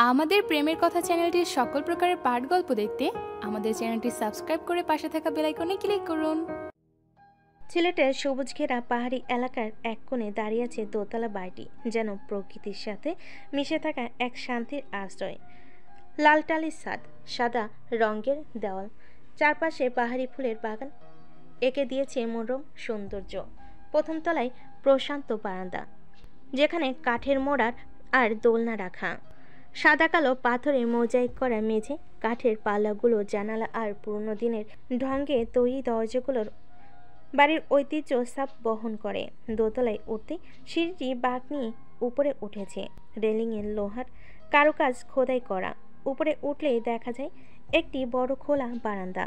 আমাদের প্রেমের কথা চ্যানেলটির সকল প্রকারের পাঠ গল্প দেখতে আমাদের চ্যানেলটি সাবস্ক্রাইব করে পাশে থাকা বেল আইকনে ক্লিক করুন। সিলেটের সবুজ ঘেরা পাহাড়ি এলাকার এক কোণে দাঁড়িয়ে আছে দোতলা বাড়িটি, যেন প্রকৃতির সাথে মিশে থাকা এক শান্তির আশ্রয়। লাল টালির ছাদ, সাদা রঙের দেওয়াল, চারপাশে পাহাড়ি ফুলের বাগান এঁকে দিয়েছে মনোরম সৌন্দর্য। প্রথম তলায় প্রশান্ত বারান্দা, যেখানে কাঠের মোড়ার আর দোলনা রাখা। সাদা কালো পাথরে মোজাইক করা মেঝে, কাঠের পাল্লাগুলো জানালা আর পুরনো দিনের ঢঙ্গে তৈরি দরজাগুলোর বাড়ির ঐতিহ্য সাপ বহন করে। দোতলায় উঠতে সিঁড়িটি বাঁক নিয়ে উপরে উঠেছে, রেলিংয়ের লোহার কারুকাজ খোদাই করা। উপরে উঠলেই দেখা যায় একটি বড় খোলা বারান্দা,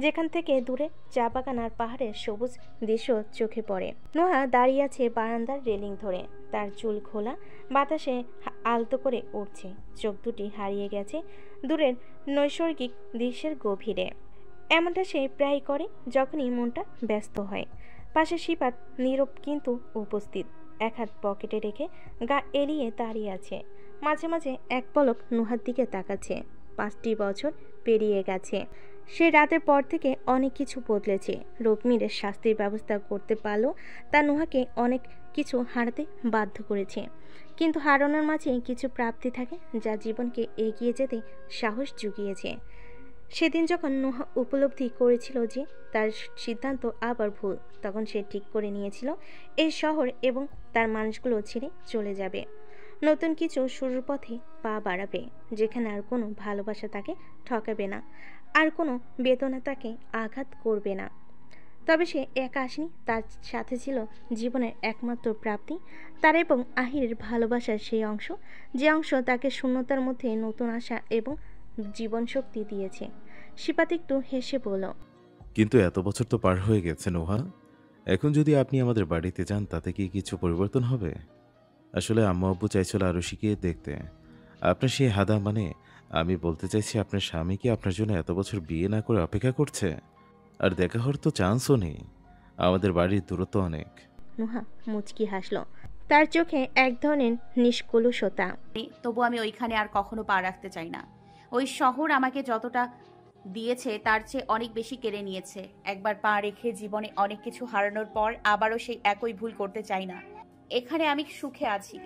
যেখান থেকে দূরে চা বাগান আর পাহাড়ের সবুজ দৃশ্য চোখে পড়ে। নোহা দাঁড়িয়ে আছে বারান্দার রেলিং ধরে, তার চুল খোলা বাতাসে আলতো করে উঠছে, চোখ দুটি হারিয়ে গেছে দূরের নৈসর্গিক দৃশ্যের গভীরে। এমনটা সে প্রায় করে যখনই মনটা ব্যস্ত হয়। পাশে শিপাত নীরব কিন্তু উপস্থিত, এক হাত পকেটে রেখে গা এলিয়ে দাঁড়িয়ে আছে। মাঝে মাঝে এক পলক নুহার দিকে তাকাচ্ছে। 5টি বছর পেরিয়ে গেছে। সে রাতের পর থেকে অনেক কিছু বদলেছে। রুকমিরের শাস্তির ব্যবস্থা করতে পারলেও তা নুহাকে অনেক কিছু হারাতে বাধ্য করেছে। কিন্তু হারানোর মাঝে কিছু প্রাপ্তি থাকে যা জীবনকে এগিয়ে যেতে সাহস জুগিয়েছে। সেদিন যখন নুহা উপলব্ধি করেছিল যে তার সিদ্ধান্ত আবার ভুল, তখন সে ঠিক করে নিয়েছিল এই শহর এবং তার মানুষগুলো ছেড়ে চলে যাবে। নতুন কিছু শুরুর পথে পা বাড়াবে, যেখানে আর কোনো ভালোবাসা তাকে ঠকাবে না, আর কোনো বেদনা তাকে আঘাত করবে না। তবে সে একা আসেনি, তার সাথে ছিল জীবনের একমাত্র প্রাপ্তি, তার এবং আহিরের ভালোবাসার সেই অংশ, যে অংশ তাকে শূন্যতার মধ্যে নতুন আশা এবং জীবন শক্তি দিয়েছে। শিপাত একটু হেসে বলল, কিন্তু এত বছর তো পার হয়ে গেছে নোহা। এখন যদি আপনি আমাদের বাড়িতে যান, তাতে কি কিছু পরিবর্তন হবে? আসলে আম্মু আব্বু চাইছিল আরুষিকে দেখতে। আপনার সেই হাদা, মানে আমি বলতে চাইছি আপনার স্বামী কি আপনার জন্য এত বছর বিয়ে না করে অপেক্ষা করছে? আর দেখা হওয়ার তো চান্সও নেই, আমাদের বাড়ির দূরত্ব অনেক। নুহা মুচকি হাসল, তার চোখে এক ধরনের নিষ্কলুষতা। তবু আমি ওইখানে আর কখনো পা রাখতে চাই না। ওই শহর আমাকে যতটা দিয়েছে তার চেয়ে অনেক বেশি কেড়ে নিয়েছে। একবার পা রেখে জীবনে অনেক কিছু হারানোর পর আবারও সেই একই ভুল করতে চাই না। এখানে আমি সুখে আছি।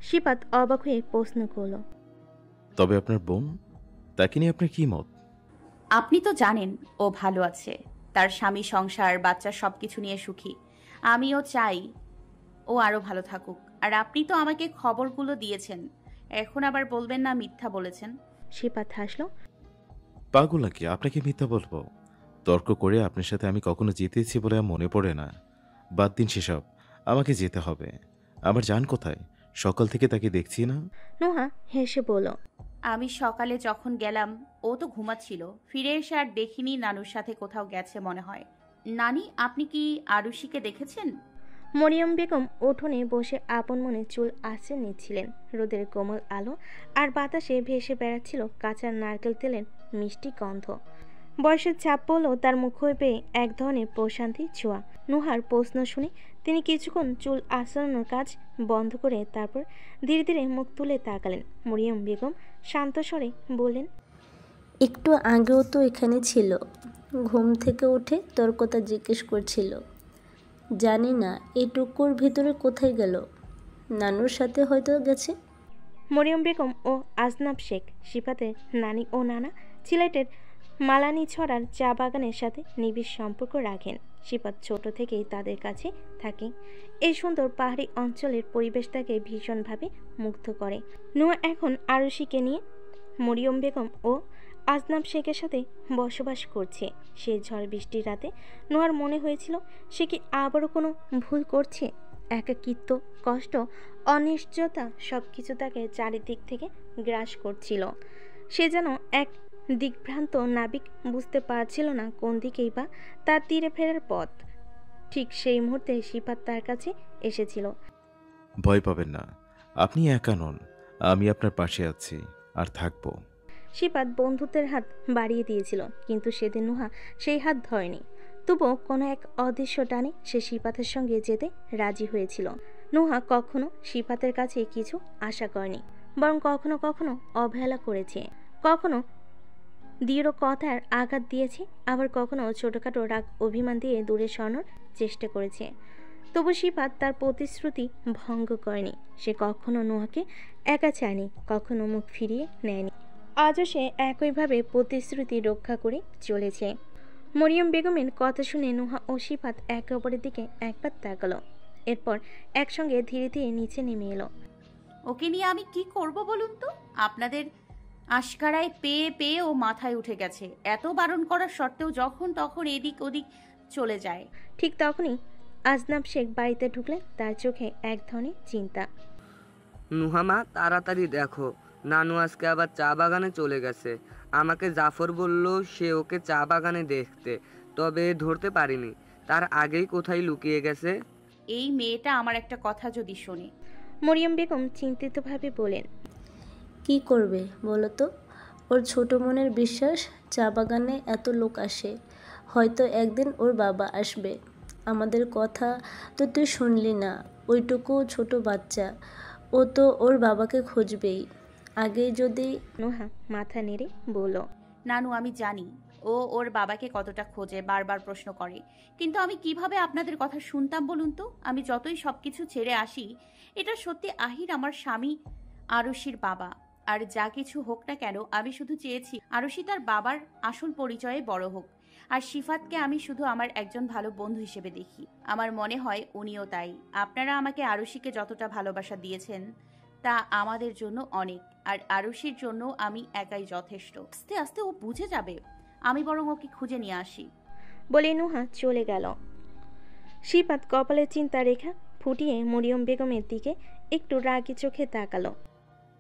শিপাত অবাক হয়ে প্রশ্ন করল, তবে আপনার বোন, তাকে নিয়ে আপনার কি মত? আপনি তো জানেন ও ভালো আছে, তার স্বামী, সংসার, বাচ্চা সবকিছু নিয়ে সুখী। আমিও চাই ও আরো ভালো থাকুক। আর আপনি তো আমাকে খবরগুলো দিয়েছেন, এখন আবার বলবেন না মিথ্যা বলেছেন। শিপাত হাসল, পাগল নাকি আপনাকে মিথ্যা বলবো? তর্ক করে আপনার সাথে আমি কখনো জিতেছি বলে আর মনে পড়ে না। বাদ দিন সেসব, আমাকে যেতে হবে। আমার জান কোথায়? সকাল থেকে তাকে দেখছি না। নুহা হেসে বলল, আমি সকালে যখন গেলাম ও তো ঘুমাচ্ছিল, ফিরে এসে আর দেখিনি। নানুর সাথে কোথাও গেছে মনে হয়। নানি, আপনি কি আরুষিকে দেখেছেন? মরিয়ম বেগম উঠোনে বসে আপন মনে চুল আঁচড়ে নিচ্ছিলেন। রোদের কোমল আলো আর বাতাসে ভেসে বেড়াচ্ছিল কাঁচা নারকেল তেলের মিষ্টি গন্ধ। বয়সের চাপ পড়লেও তার মুখে পেয়ে এক ধরনের প্রশান্তির ছোঁয়া। নুহার প্রশ্ন শুনে তিনি কিছুক্ষণ চুল আঁচড়ানোর কাজ বন্ধ করে তারপর ধীরে ধীরে মুখ তুলে তাকালেন। মরিয়ম বেগম শান্ত স্বরে বললেন, একটু আগেও তো এখানে ছিল, ঘুম থেকে উঠে তোর কথা জিজ্ঞেস করছিল। জানি না এই টুকুর ভিতরে কোথায় গেল, নানুর সাথে হয়তো গেছে। মরিয়ম বেগম ও আজনাব শেখ, শিফাতের নানি ও নানা, সিলেটের মালানি ছড়ার চা বাগানের সাথে নিবিড় সম্পর্ক রাখেন। শিফাত ছোট থেকেই তাদের কাছে থাকে। এই সুন্দর পাহাড়ি অঞ্চলের পরিবেশ তাকে ভীষণভাবে মুগ্ধ করে। নুহা এখন আরুষিকে নিয়ে মরিয়ম বেগম ও আজনাব শেখের সাথে বসবাস করছে। সেই ঝড় বৃষ্টির রাতে নোয়ার মনে হয়েছিল সে কি আবারও কোনো ভুল করছে। একাকিত্ব, কষ্ট, অনিশ্চয়তা সবকিছু তাকে চারিদিক থেকে গ্রাস করছিল। সে যেন এক দিগ্ভ্রান্ত নাবিক, বুঝতে পারছিল না কোন দিকেই বা তার তীরে ফেরার পথ। ঠিক সেই মুহূর্তে শিফাত তার কাছে এসেছিল। ভয় পাবেন না, আপনি একা নন, আমি আপনার পাশে আছি আর থাকবো। শিফাত বন্ধুত্বের হাত বাড়িয়ে দিয়েছিল, কিন্তু সেদিন নুহা সেই হাত ধরেনি। তবুও কোনো এক অদৃশ্য টানে সে শিফাতের সঙ্গে যেতে রাজি হয়েছিল। নুহা কখনো শিফাতের কাছে কিছু আশা করেনি, বরং কখনো কখনো অবহেলা করেছে, কখনো দৃঢ় কথার আঘাত দিয়েছে, আবার কখনো ছোটোখাটো রাগ অভিমান দিয়ে দূরে সরানোর চেষ্টা করেছে। তবু সিফাত তার প্রতিশ্রুতি ভঙ্গ করেনি। সে কখনো নোহাকে একা চায়নি, কখনো মুখ ফিরিয়ে নেয়নি। আজও সে একইভাবে প্রতিশ্রুতি রক্ষা করে চলেছে। মরিয়ম বেগমের কথা শুনে নোহা ও সিফাত একে অপরের দিকে একবার তাকালো, এরপর একসঙ্গে ধীরে ধীরে নিচে নেমে এলো। ওকে নিয়ে আমি কি করব বলুন তো? আপনাদের আশকারায় পেয়ে পেয়ে ও মাথায় উঠে গেছে। এত বারণ করার সত্ত্বেও যখন তখন এদিক ওদিক চলে যায়। ঠিক তখনই আজনাব শেখ বাড়িতে ঢুকলেন। তার চোখে এক ধরনের চিন্তা। নুহামা, তাড়াতাড়ি দেখো, নানু আজকে আবার চা বাগানে চলে গেছে। আমাকে জাফর বলল সে ওকে চা বাগানে দেখতে, তবে ধরতে পারিনি। তার আগেই কোথায় লুকিয়ে গেছে। এই মেয়েটা আমার একটা কথা যদি শোনে। মরিয়ম বেগম চিন্তিতভাবে বলেন, কি করবে বলো তো? ওর ছোট মনের বিশ্বাস চা বাগানে এত লোক আসে, হয়তো একদিন ওর বাবা আসবে। আমাদের কথা তো তুই শুনলি না, ওইটুকু ছোট বাচ্চা, ও তো ওর বাবাকে খুঁজবেই। আগে যদি নোহা মাথা নেড়ে বলল, নানু, আমি জানি ও ওর বাবাকে কতটা খোঁজে, বারবার প্রশ্ন করে, কিন্তু আমি কিভাবে আপনাদের কথা শুনতাম বলুন তো? আমি যতই সবকিছু ছেড়ে আসি, এটা সত্যি আহির আমার স্বামী আরুষির বাবা। আর যা কিছু হোক না কেন, আমি শুধু চেয়েছি আরুষি তার বাবার আসল পরিচয়ে বড় হোক। আর সিফাতকে আমি শুধু আমার একজন ভালো বন্ধু হিসেবে দেখি। আমার মনে হয় উনিও তাই। আপনারা আমাকে আরুষিকে যতটা ভালোবাসা দিয়েছেন তা আমাদের জন্য অনেক, আর আরুষির জন্য আমি একাই যথেষ্ট। আস্তে আস্তে ও বুঝে যাবে। আমি বরং ওকে খুঁজে নিয়ে আসি। বলে নোহা চলে গেল। সিফাত কপালে চিন্তা রেখা ফুটিয়ে মরিয়ম বেগমের দিকে একটু রাগি চোখে তাকালো।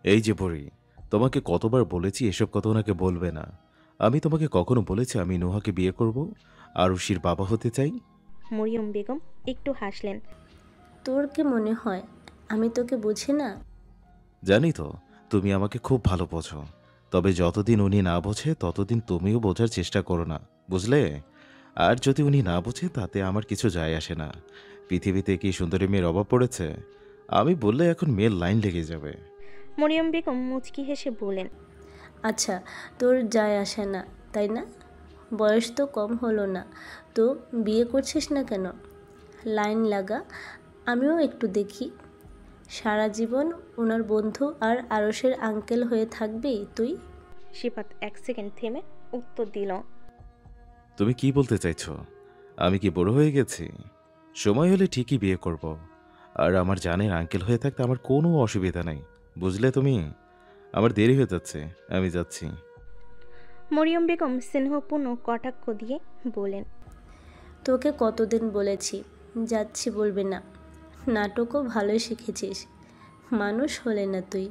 এই যে পড়ি, তোমাকে কতবার বলেছি এসব কথা ওনাকে বলবে না। আমি তোমাকে কখনো বলেছি আমি নোহাকে বিয়ে করব, আরুষির বাবা হতে চাই? মরিয়ম বেগম একটু হাসলেন। তোর কি মনে হয় আমি তোকে বুঝি না? জানি তো তুমি আমাকে খুব ভালো বোঝো, তবে যতদিন উনি না বোঝে ততদিন তুমিও বোঝার চেষ্টা করো না, বুঝলে? আর যদি উনি না বোঝে তাতে আমার কিছু যায় আসে না। পৃথিবীতে কি সুন্দরী মেয়ের অভাব পড়েছে? আমি বললে এখন মেয়ের লাইন লেগে যাবে। মরিয়ম বেগম মুচকি হেসে বলেন, আচ্ছা, তোর যায় আসে না তাই না? বয়স তো কম হলো না, তো বিয়ে করছিস না কেন? লাইন লাগা, আমিও একটু দেখি। সারা জীবন ওনার বন্ধু আর আরসের আঙ্কেল হয়ে থাকবি তুই? সিফাত এক সেকেন্ড থেমে উত্তর দিল, তুমি কি বলতে চাইছো? আমি কি বড় হয়ে গেছি? সময় হলে ঠিকই বিয়ে করব। আর আমার জানের আঙ্কেল হয়ে থাকতে আমার কোনো অসুবিধা নেই, বুঝলে তুমি? আমার দেরি হয়ে যাচ্ছে, আমি যাচ্ছি। মরিয়ম বেগম স্নেহপূর্ণ কটাক্ষ দিয়ে বলেন, তোকে কতদিন বলেছি যাচ্ছি বলবি না। নাটকও ভালোই শিখেছিস, মানুষ হলে না তুই।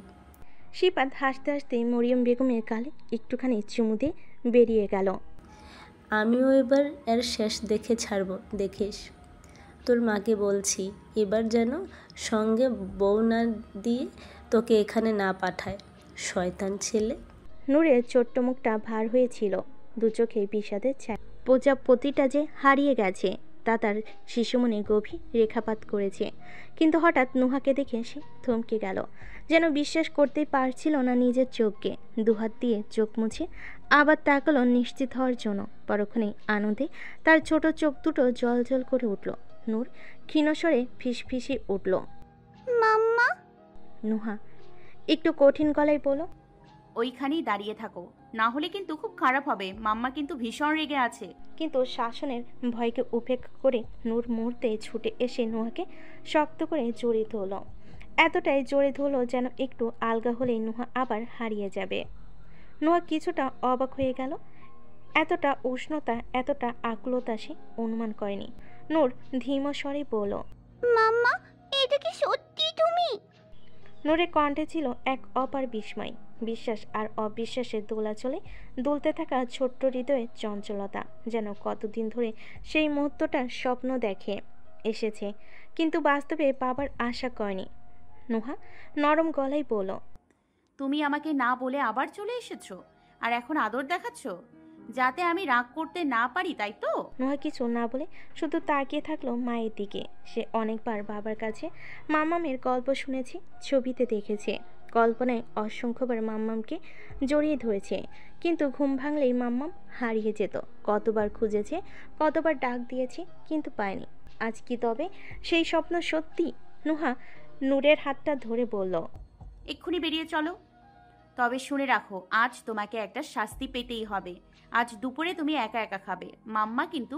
সিফাত হাসতে হাসতে মরিয়ম বেগমের গালে একটুখানি চুমু দিয়ে বেরিয়ে গেল। আমিও এবার এর শেষ দেখে ছাড়ব, দেখিস। তোর মাকে বলছি এবার যেন সঙ্গে বউ না দিয়ে তোকে এখানে না পাঠায়, শয়তান ছেলে। নূরের ছোট্ট মুখটা ভার হয়েছিল, দু চোখে বিষাদের ছায়া। প্রজাপতিটা যে হারিয়ে গেছে তা তার শিশুমনে গভীর রেখাপাত করেছে। কিন্তু হঠাৎ নুহাকে দেখে সে থমকে গেল, যেন বিশ্বাস করতেই পারছিল না নিজের চোখকে। দুহাত দিয়ে চোখ মুছে আবার তাকালো নিশ্চিত হওয়ার জন্য। পরক্ষণেই আনন্দে তার ছোট চোখ দুটো জল জল করে উঠল। নূর ক্ষীণস্বরে ফিসফিসে উঠল, মাম্মা। নুহা একটু কঠিন গলায় বলল, ওইখানেই দাঁড়িয়ে থাকো, না হলে কিন্তু খুব খারাপ হবে। মাম্মা কিন্তু ভীষণ রেগে আছে। কিন্তু শাসনের ভয়কে উপেক্ষা করে নূর মুহূর্তে ছুটে এসে নুহাকে শক্ত করে জড়িয়ে ধরল। এতটাই জড়িয়ে ধরল যেন একটু আলগা হলেই নুহা আবার হারিয়ে যাবে। নুহা কিছুটা অবাক হয়ে গেল। এতটা উষ্ণতা, এতটা আকুলতা সে অনুমান করেনি। নূর ধীম স্বরে বলল, মাম্মা, এটা কি সত্যি তুমি? নূরের কণ্ঠে ছিল এক অপার বিস্ময়, বিশ্বাস আর অবিশ্বাসের দোলাচলে দুলতে থাকা ছোট্ট হৃদয়ের চঞ্চলতা। যেন কতদিন ধরে সেই মুহূর্তটা স্বপ্ন দেখে এসেছে, কিন্তু বাস্তবে পাবার আশা করেনি। নুহা নরম গলায় বলল, তুমি আমাকে না বলে আবার চলে এসেছো, আর এখন আদর দেখাচ্ছ যাতে আমি রাগ করতে না পারি, তাই তো? নুহা কিছু না বলে শুধু তাকিয়ে থাকলো মায়ের দিকে। সে অনেকবার বাবার কাছে মামামের গল্প শুনেছে, ছবিতে দেখেছে, কল্পনায় অসংখ্যবার মাম্মামকে জড়িয়ে ধরেছে, কিন্তু ঘুম ভাঙলেই মাম্মাম হারিয়ে যেত। কতবার খুঁজেছে, কতবার ডাক দিয়েছে, কিন্তু পায়নি। আজ কি তবে সেই স্বপ্ন সত্যি? নুহা নূরের হাতটা ধরে বলল, এক্ষুনি বেরিয়ে চলো। তবে শুনে রাখো, আজ তোমাকে একটা শাস্তি পেতেই হবে। আজ দুপুরে তুমি একা একা খাবে, মাম্মা কিন্তু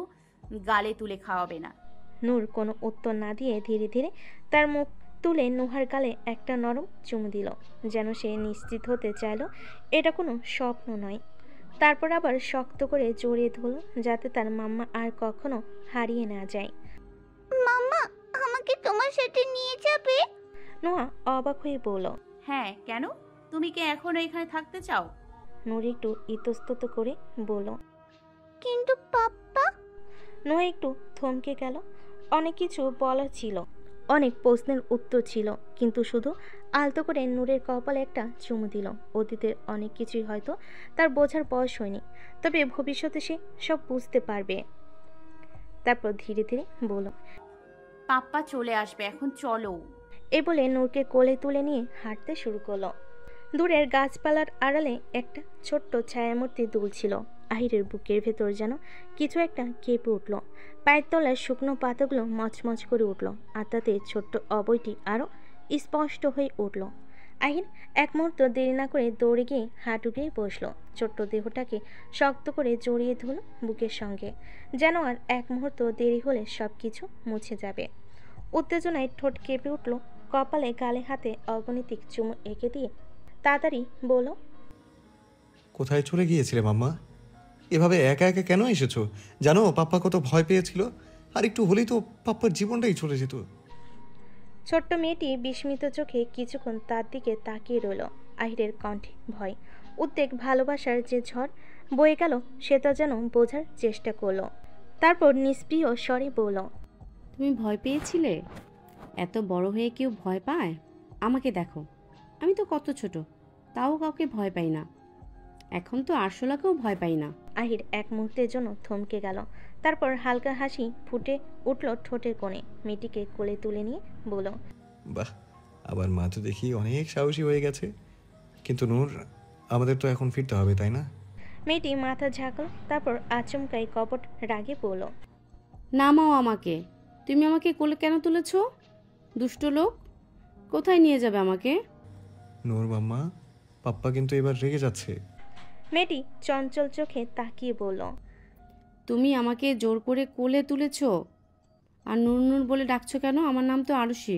গালে তুলে খাওয়াবে না। নূর কোনো উত্তর না দিয়ে ধীরে ধীরে তার মুখ তুলে নুহার গালে একটা নরম চুমু দিল, যেন সে নিশ্চিত হতে চাইল এটা কোনো স্বপ্ন নয়। তারপর আবার শক্ত করে জড়িয়ে ধরল, যাতে তার মাম্মা আর কখনো হারিয়ে না যায়। মাম্মা, আমাকে তোমার সাথে নিয়ে যাবে? নুহা অবাক হয়ে বলল। হ্যাঁ, কেন? তুমি কি এখনো এখানে থাকতে চাও? নূর একটু ইতস্তত করে বলল। কিন্তু পাপ্পা। নুহা একটু থমকে গেল। অনেক কিছু বলার ছিল, অনেক প্রশ্নের উত্তর ছিল, কিন্তু শুধু আলতো করে নূরের কপালে একটা চুমু দিল। অতীতের অনেক কিছুই হয়তো তার বোঝার বয়স হয়নি, তবে ভবিষ্যতে সে সব বুঝতে পারবে। তারপর ধীরে ধীরে বলল, পাপ্পা চলে আসবে, এখন চলো। এ বলে নূরকে কোলে তুলে নিয়ে হাঁটতে শুরু করলো। দূরের গাছপালার আড়ালে একটা ছোট্ট ছায়ামূর্তি দুলছিল। আহিরের বুকের ভেতর যেন কিছু একটা কেঁপে উঠল। পায়ের তলার শুকনো পাতাগুলো মচমচ করে উঠল, আর তাতে ছোট্ট অবয়টি আরও স্পষ্ট হয়ে উঠল। আহির এক মুহূর্ত দেরি না করে দৌড়ে গিয়ে হাঁটু গিয়ে বসলো। ছোট্ট দেহটাকে শক্ত করে জড়িয়ে ধরল বুকের সঙ্গে, যেন আর এক মুহূর্ত দেরি হলে সব কিছু মুছে যাবে। উত্তেজনায় ঠোঁট কেঁপে উঠল, কপালে গালে হাতে অগণিতিক চুমু এঁকে দিয়ে তাড়াতাড়ি বলল, কোথায় চলে গিয়েছিলে মাম্মা? এভাবে একা একা কেন এসেছো? জানো পাপ্পা কত ভয় পেয়েছিল, আর একটু হলেই তো পাপ্পার জীবনটাই চলে যেত। ছোট্ট মেয়েটি বিস্মিত চোখে কিছুক্ষণ তার দিকে তাকিয়ে রইল। আহিরের কণ্ঠে ভয়, উদ্বেগ, ভালোবাসার যে ঝড় বয়ে গেল সেটা যেন বোঝার চেষ্টা করলো। তারপর নিষ্প্রিয় স্বরে বলল, তুমি ভয় পেয়েছিলে? এত বড় হয়ে কেউ ভয় পায়? আমাকে দেখো, আমি তো কত ছোট, তাও কাউকে ভয় পাই না। এখন তো আরশোলাকেও ভয় পাই না। আহির এক মুহূর্তের জন্য থমকে গেল, তারপর হালকা হাসি ফুটে উঠল ঠোঁটের কোণে। মেয়েটিকে কোলে তুলে নিয়ে বলল, বাহ, আবার মা তো দেখি অনেক সাহসী হয়ে গেছে। কিন্তু নূর, আমাদের তো এখন ফিরতে হবে, তাই না? মেয়েটি মাথা ঝাঁকল, তারপর আচমকাই কপট রাগে বলল, নামাও আমাকে। তুমি আমাকে কোলে কেন তুলেছ? দুষ্ট লোক, কোথায় নিয়ে যাবে আমাকে? নূর মাম্মা, পাপ্পা কিন্তু এবার রেগে যাচ্ছে। মেয়েটি চঞ্চল চোখে তাকিয়ে বলল, তুমি আমাকে জোর করে কোলে তুলেছ, আর নূর নূর বলে ডাকছো কেন? আমার নাম তো আরুষি।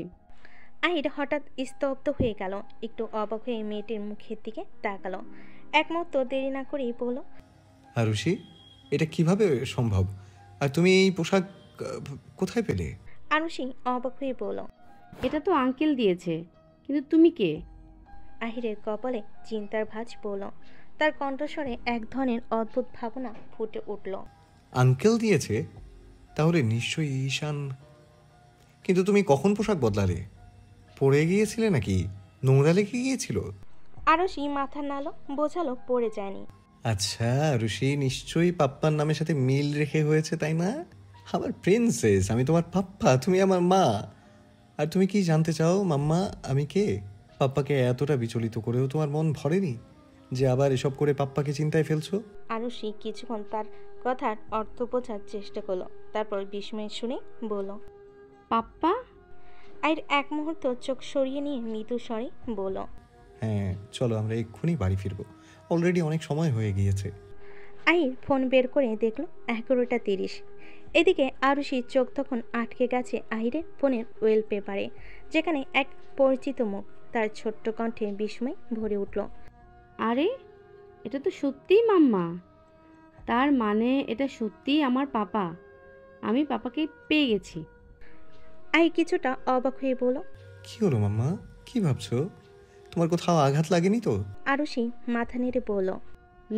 আহির হঠাৎ স্তব্ধ হয়ে গেল, একটু অবাক হয়ে মেয়েটির মুখের দিকে তাকালো। এক মুহূর্ত দেরি না করেই বলল, আরুষি, এটা কিভাবে সম্ভব? আর তুমি এই পোশাক কোথায় পেলে? আরুষি অবাক হয়ে বলল, এটা তো আঙ্কেল দিয়েছে, কিন্তু তুমি কে? আহিরের কপালে চিন্তার ভাঁজ পড়ল, তার কণ্ঠস্বরে এক ধরনের অদ্ভুত ভাবনা ফুটে উঠল। আঙ্কেল দিয়েছে? তাহলে নিশ্চয়ই ঈশান। কিন্তু তুমি কখন পোশাক বদলালে? পড়ে গিয়েছিলে নাকি? নোংরা লেগে গিয়েছিল? আরুষি মাথা নাড়ল, বোঝালো পড়ে যায়নি। আচ্ছা আরুষি, নিশ্চয়ই পাপ্পার নামের সাথে মিল রেখে হয়েছে, তাই না? আমার প্রিন্সেস, আমি তোমার পাপ্পা, তুমি আমার মা। আর তুমি কি জানতে চাও মাম্মা, আমি কে? পাপ্পাকে এতটা বিচলিত করেও তোমার মন ভরেনি যে আবার এসব করে পাপ্পাকে চিন্তায় ফেলছো? আরুষি কিছুক্ষণ তার কথার অর্থ বোঝার চেষ্টা করলো, তারপর বিস্ময় শুনে বলল, পাপ্পা? আহির এক মুহূর্ত চোখ সরিয়ে নিয়ে মৃদু স্বরে বলল, হ্যাঁ, চলো আমরা এক্ষুনি বাড়ি ফিরবো, অলরেডি অনেক সময় হয়ে গিয়েছে। আহির ফোন বের করে দেখলো 11:30। এদিকে আরুষির চোখ তখন আটকে গেছে আহিরের ফোনের ওয়েল পেপারে, যেখানে এক পরিচিত মুখ। তার ছোট্ট কণ্ঠে বিস্ময় ভরে উঠল, আরে, এটা তো সত্যিই মাম্মা। তার মানে এটা সত্যিই আমার পাপা। আমি পাপাকে পেয়ে গেছি। আহির কিছুটা অবাক হয়ে বলল, কি হলো মাম্মা, কি ভাবছো? তোমার কোথাও আঘাত লাগেনি তো? আরুষি মাথা নেড়ে বলল,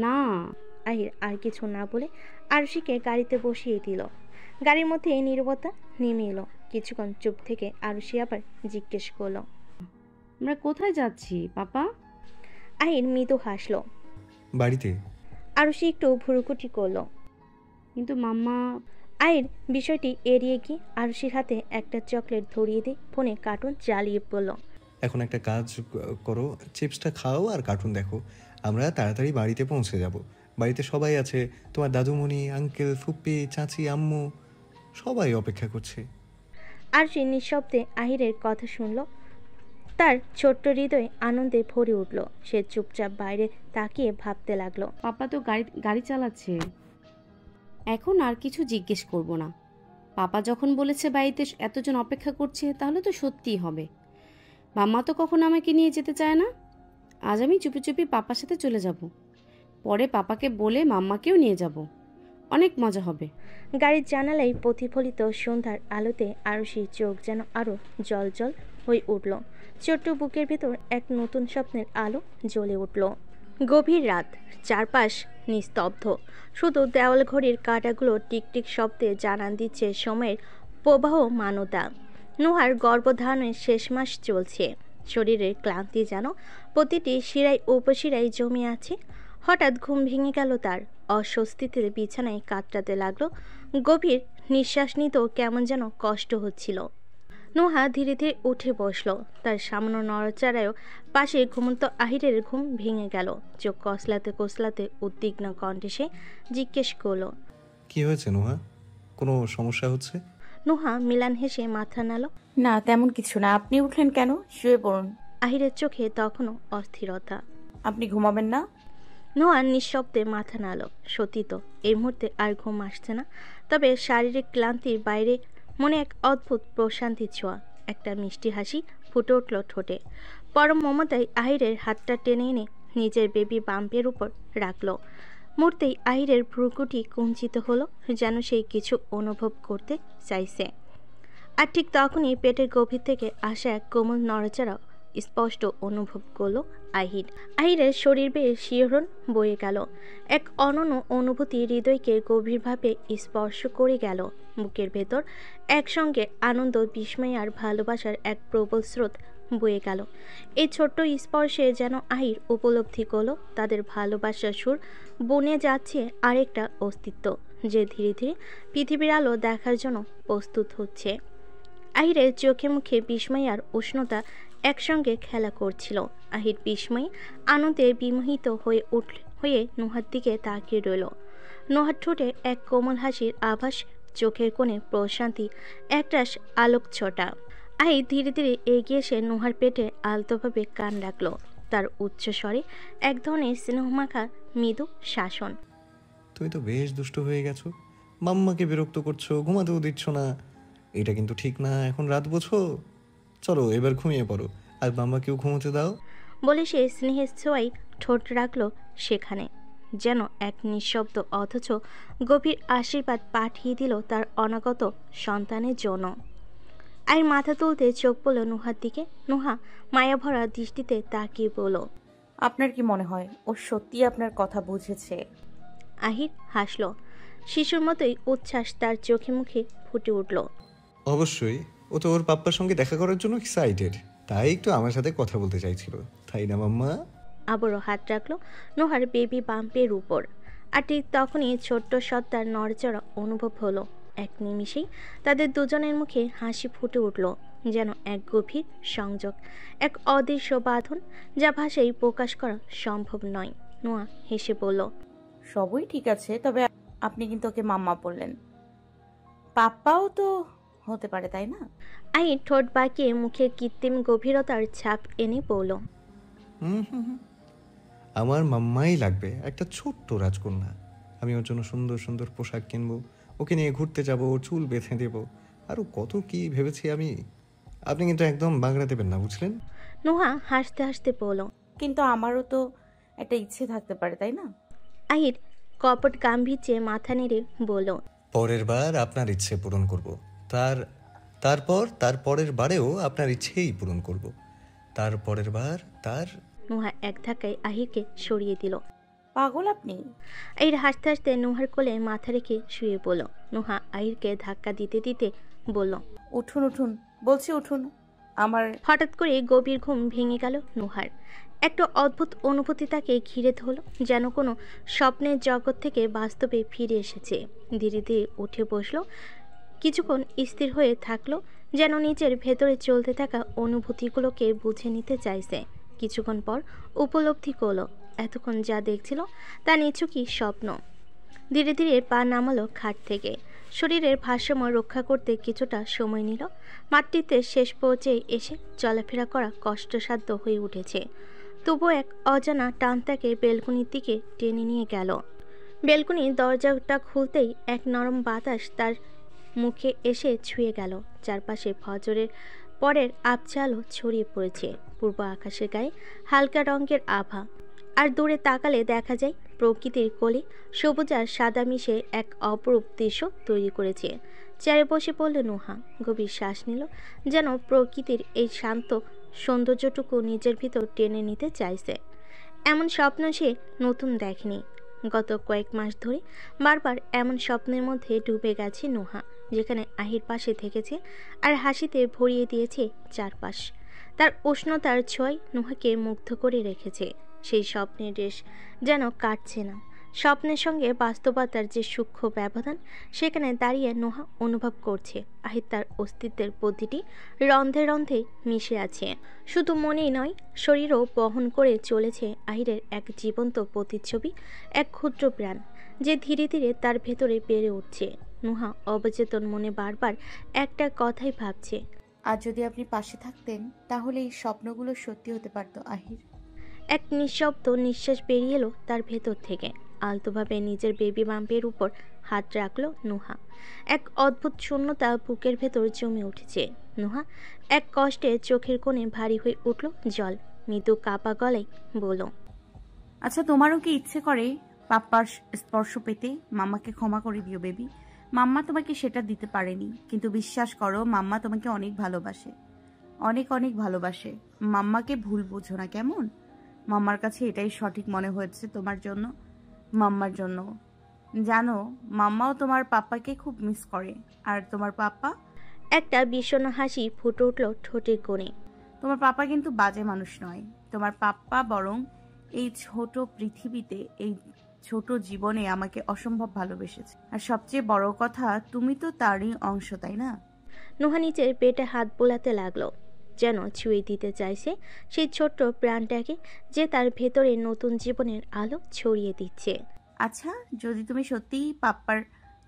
না। আহির আর কিছু না বলে আরুষিকে গাড়িতে বসিয়ে দিল। গাড়ির মধ্যে নীরবতা নেমে এলো। কিছুক্ষণ চুপ থেকে আরুষি আবার জিজ্ঞেস করলো, আমরা কোথায় যাচ্ছি পাপা? আহির মৃদু হাসলো। বাড়িতে। আরুষি একটু ভুরুকুটি করলো। কিন্তু মাম্মা। আহির বিষয়টি এড়িয়ে গিয়ে আরুষির হাতে একটা চকলেট ধরিয়ে দিয়ে ফোনে কার্টুন চালিয়ে পড়ল। এখন একটা কাজ করো, চিপসটা খাও আর কার্টুন দেখো। আমরা তাড়াতাড়ি বাড়িতে পৌঁছে যাব। বাড়িতে সবাই আছে, তোমার দাদুমণি, আঙ্কেল, ফুপ্পি, চাচি, আম্মু সবাই অপেক্ষা করছে। আরশি নিঃশব্দে আহিরের কথা শুনল। তার ছোট্ট হৃদয় আনন্দে ভরে উঠল। সে চুপচাপ বাইরে তাকিয়ে ভাবতে লাগলো। পাপা তো গাড়ি চালাচ্ছে, এখন আর কিছু জিজ্ঞেস করব না। পাপা যখন বলেছে বাড়িতে এতজন অপেক্ষা করছে, তাহলে তো সত্যিই হবে। মাম্মা তো কখনো আমাকে নিয়ে যেতে চায় না। আজ আমি চুপি চুপি পাপার সাথে চলে যাব, পরে পাপাকে বলে মাম্মাকেও নিয়ে যাব। অনেক মজা হবে। গাড়ির জানালায় প্রতিফলিত সন্ধ্যার আলোতে আরশির চোখ যেন আরো জল হয়ে উঠল। ছোট্ট বুকের ভিতর এক নতুন স্বপ্নের আলো জ্বলে উঠল। গভীর রাত, চারপাশ নিস্তব্ধ, শুধু দেওয়াল ঘড়ির কাঁটাগুলো টিকটিক শব্দে জানান দিচ্ছে সময়ের প্রবাহ মানতা। নুহার গর্ভধারণের শেষ মাস চলছে। শরীরের ক্লান্তি যেন প্রতিটি শিরায় উপশিরায় জমে আছে। হঠাৎ ঘুম ভেঙে গেল তার। অস্বস্তিতে বিছানায় কাতরাতে লাগলো। গভীর নিঃশ্বাস নিতেও কেমন যেন কষ্ট হচ্ছিল। নুহা ধীরে ধীরে উঠে বসল। তার সামান্য নড়াচড়ায়ও পাশে ঘুমন্ত আহিরের ঘুম ভেঙে গেল। চোখ কসলাতে উদ্বিগ্ন কণ্ঠে সে জিজ্ঞেস করলো, কি হয়েছে নুহা? কোনো সমস্যা হচ্ছে? নুহা মিলান হেসে মাথা নাড়ল। না, তেমন কিছু না। আপনি উঠলেন কেন? শুয়ে পড়ুন। আহিরের চোখে তখনও অস্থিরতা। আপনি ঘুমাবেন না? নুহা নিঃশব্দে মাথা নাড়ল। সত্যি তো এই মুহূর্তে আর ঘুম আসছে না। তবে শারীরিক ক্লান্তির বাইরে মনে এক অদ্ভুত প্রশান্তি ছোঁয়া। একটা মিষ্টি হাসি ফুটে উঠল ঠোঁটে। পরম মমতায় আহিরের হাতটা টেনে এনে নিজের বেবি বাম্পের উপর রাখল। মুহূর্তেই আহিরের ভ্রুকুটি কুঞ্চিত হলো, যেন সেই কিছু অনুভব করতে চাইছে। আর ঠিক তখনই পেটের গভীর থেকে আসা এক কোমল নড়াচড়া স্পষ্ট অনুভব করল আহিরের শরীর বেয়ে শিহরণ বয়ে গেল। এক অনন্য অনুভূতি হৃদয়কে গভীরভাবে স্পর্শ করে গেল। বুকের ভেতর একসঙ্গে আনন্দ, বিস্ময় আর ভালোবাসার এক প্রবল স্রোত বয়ে গেল। এই ছোট্ট স্পর্শে যেন আহির উপলব্ধি করল তাদের ভালোবাসার সুর বনে যাচ্ছে আরেকটা অস্তিত্ব, যে ধীরে ধীরে পৃথিবীর আলো দেখার জন্য প্রস্তুত হচ্ছে। আহিরের চোখে মুখে বিস্ময় আর উষ্ণতা একসঙ্গে খেলা করছিল। আহির বিস্ময় আনন্দে বিমোহিত হয়ে নুহার দিকে তাকিয়ে রইল। নুহার ঠোঁটে এক কোমল হাসির আভাস, চোখের কোণে প্রশান্তি, একরাশ আলোক ছোটা। আহির ধীরে ধীরে এগিয়ে এসে নুহার পেটে আলতোভাবে কান রাখল। তার উচ্চ স্বরে এক ধরনের স্নেহমাখা মৃদু শাসন। তুমি তো বেশ দুষ্ট হয়ে গেছো, মাম্মাকে বিরক্ত করছো, ঘুমাতেও দিচ্ছ না। এটা কিন্তু ঠিক না। এখন রাত বোঝো, চলো এবার ঘুমিয়ে পড়ো, আর মাম্মাকেও ঘুমোতে দাও। বলে সে স্নেহের ছোঁয়ায় ঠোঁট রাখল সেখানে, যেন এক নিঃশব্দ অথচ গভীর আশীর্বাদ পাঠিয়ে দিল তার অনাগত সন্তানের জন্য। আর মাথা তুলতে চোখ পড়ল নুহার দিকে। নুহা মায়াভরা দৃষ্টিতে তাকিয়ে বলল, আপনার কি মনে হয় ও সত্যি আপনার কথা বুঝেছে? আহির হাসল। শিশুর মতোই উচ্ছ্বাস তার চোখে মুখে ফুটে উঠল। অবশ্যই, ও তো ওর পাপ্পার সঙ্গে দেখা করার জন্য এক্সাইটেড, তাই একটু আমার সাথে কথা বলতে চাইছিল, তাই না মাম্মা? আবারও হাত রাখলো নোহার বেবি বাম্পের উপর। আর ঠিক তখনই ছোট্ট সত্তার নড়চড়া অনুভব হলো। এক নিমিষেই তাদের দুজনের মুখে হাসি ফুটে উঠল, যেন এক গভীর সংযোগ, এক অদৃশ্য বাঁধন, যা ভাষায় প্রকাশ করা সম্ভব নয়। নোয়া হেসে বলল, সবই ঠিক আছে, তবে আপনি কিন্তু ওকে মাম্মা বললেন। পাপ্পাও তো হতে পারে, তাই না? আই ঠোঁট বাঁকিয়ে মুখে কৃত্রিম গভীরতার ছাপ এনে বলল, আমার মাম্মাই লাগবে, একটা ছোট্ট রাজকন্যা। আমি ওর জন্য সুন্দর সুন্দর পোশাক কিনবো, ওকে নিয়ে ঘুরতে যাব, ওর চুল বেঁধে দেবো, আরও কত কি ভেবেছি আমি। আপনি কিন্তু একদম বাংলা দেবেন না, বুঝলেন? নোহা হাসতে হাসতে বলল, কিন্তু আমারও তো একটা ইচ্ছে থাকতে পারে, তাই না? আহির কপট গাম্ভীর্যে মাথা নেড়ে বলল, পরের বার আপনার ইচ্ছে পূরণ করব, তারপরের বারেও আপনার ইচ্ছেই পূরণ করব, তারপরের বার তার। নোহা এক ধাক্কায় আহিরকে সরিয়ে দিল। পাগল আপনি? আহির হাসতে হাসতে নোহার কোলে মাথা রেখে শুয়ে পড়ল। নোহা আহিরকে ধাক্কা দিতে দিতে বলল, উঠুন উঠুন বলছি, উঠুন। আমার হঠাৎ করে গভীর ঘুম ভেঙে গেল নোহার। একটা অদ্ভুত অনুভূতি তাকে ঘিরে ধরল, যেন কোনো স্বপ্নের জগৎ থেকে বাস্তবে ফিরে এসেছে। ধীরে ধীরে উঠে বসলো, কিছুক্ষণ স্থির হয়ে থাকলো, যেন নিজের ভেতরে চলতে থাকা অনুভূতিগুলোকে বুঝে নিতে চাইছে। কিছুক্ষণ পর উপলব্ধি করলো এতক্ষণ যা দেখছিল তা নিছকই স্বপ্ন। ধীরে ধীরে পা নামালো খাট থেকে। শরীরের ভারসাম্য রক্ষা করতে কিছুটা সময় নিল। মাতৃত্বের শেষ পর্যায়ে এসে চলাফেরা করা কষ্টসাধ্য হয়ে উঠেছে। তবু এক অজানা টান তাকে বেলকনির দিকে টেনে নিয়ে গেল। বেলকনির দরজাটা খুলতেই এক নরম বাতাস তার মুখে এসে ছুঁয়ে গেল। চারপাশে ফজরের পরের আবছা আলো ছড়িয়ে পড়েছে। পূর্ব আকাশের গায়ে হালকা রঙের আভা। আর দূরে তাকালে দেখা যায় প্রকৃতির কোলে সবুজ আর সাদা মিশে এক অপরূপ দৃশ্য তৈরি করেছে। চেয়ারে বসে পড়ল নুহা। গভীর শ্বাস নিল, যেন প্রকৃতির এই শান্ত সৌন্দর্যটুকু নিজের ভিতর টেনে নিতে চাইছে। এমন স্বপ্ন সে নতুন দেখেনি। গত কয়েক মাস ধরে বারবার এমন স্বপ্নের মধ্যে ডুবে গেছে নুহা, যেখানে আহির পাশে থেকেছে আর হাসিতে ভরিয়ে দিয়েছে চারপাশ। তার উষ্ণতার ছোঁয়ায় নুহাকে মুগ্ধ করে রেখেছে। সেই স্বপ্নের রেশ যেন কাটছে না। স্বপ্নের সঙ্গে বাস্তবতার যে সূক্ষ্ম ব্যবধান, সেখানে দাঁড়িয়ে নুহা অনুভব করছে আহির তার অস্তিত্বের প্রতিটি রন্ধে রন্ধে মিশে আছে। শুধু মনেই নয়, শরীরও বহন করে চলেছে আহিরের এক জীবন্ত প্রতিচ্ছবি, এক ক্ষুদ্র প্রাণ যে ধীরে ধীরে তার ভেতরে বেড়ে উঠছে। নুহা অবচেতন মনে বারবার একটা কথাই ভাবছে, আর যদি আপনি পাশে থাকতেন তাহলে এই স্বপ্নগুলো সত্যি হতে পারতো আহির। এক নিঃশব্দ নিঃশ্বাস বেরিয়ে এলো তার ভেতর থেকে। আলতোভাবে নিজের বেবি বাম্পের উপর হাত রাখলো নুহা। এক অদ্ভুত শূন্যতা বুকের ভেতর জমে উঠেছে। নুহা এক কষ্টে চোখের কোণে ভারী হয়ে উঠল জল। মৃদু কাপা গলায় বলল, আচ্ছা, তোমারও কি ইচ্ছে করে পাপ্পার স্পর্শ পেতে? মাম্মাকে ক্ষমা করে দিও বেবি। মাম্মা তোমাকে সেটা দিতে পারেনি, কিন্তু বিশ্বাস করো মাম্মা তোমাকে অনেক ভালোবাসে, অনেক অনেক ভালোবাসে। মাম্মাকে ভুল বোঝো না, কেমন? মাম্মার কাছে এটাই সঠিক মনে হয়েছে তোমার জন্য, মাম্মার জন্য। জানো, মাম্মাও তোমার পাপ্পাকে খুব মিস করে। আর তোমার পাপ্পা? একটা বিষণ্ণ হাসি ফুটে উঠল ঠোঁটের কোণে। তোমার পাপ্পা কিন্তু বাজে মানুষ নয়। তোমার পাপ্পা বরং এই ছোট পৃথিবীতে, এই ছোট জীবনে আমাকে অসম্ভব ভালোবেসেছে। আর সবচেয়ে বড় কথা, তুমি তো তারই অংশ, তাই না? নুহা নিজের পেটে হাত বোলাতে লাগলো, যেন ছুঁয়ে দিতে চাইছে সেই ছোট্ট প্রাণটাকে, যে তার ভেতরে নতুন জীবনের আলো ছড়িয়ে দিচ্ছে। আচ্ছা, যদি তুমি সত্যিই পাপ্পার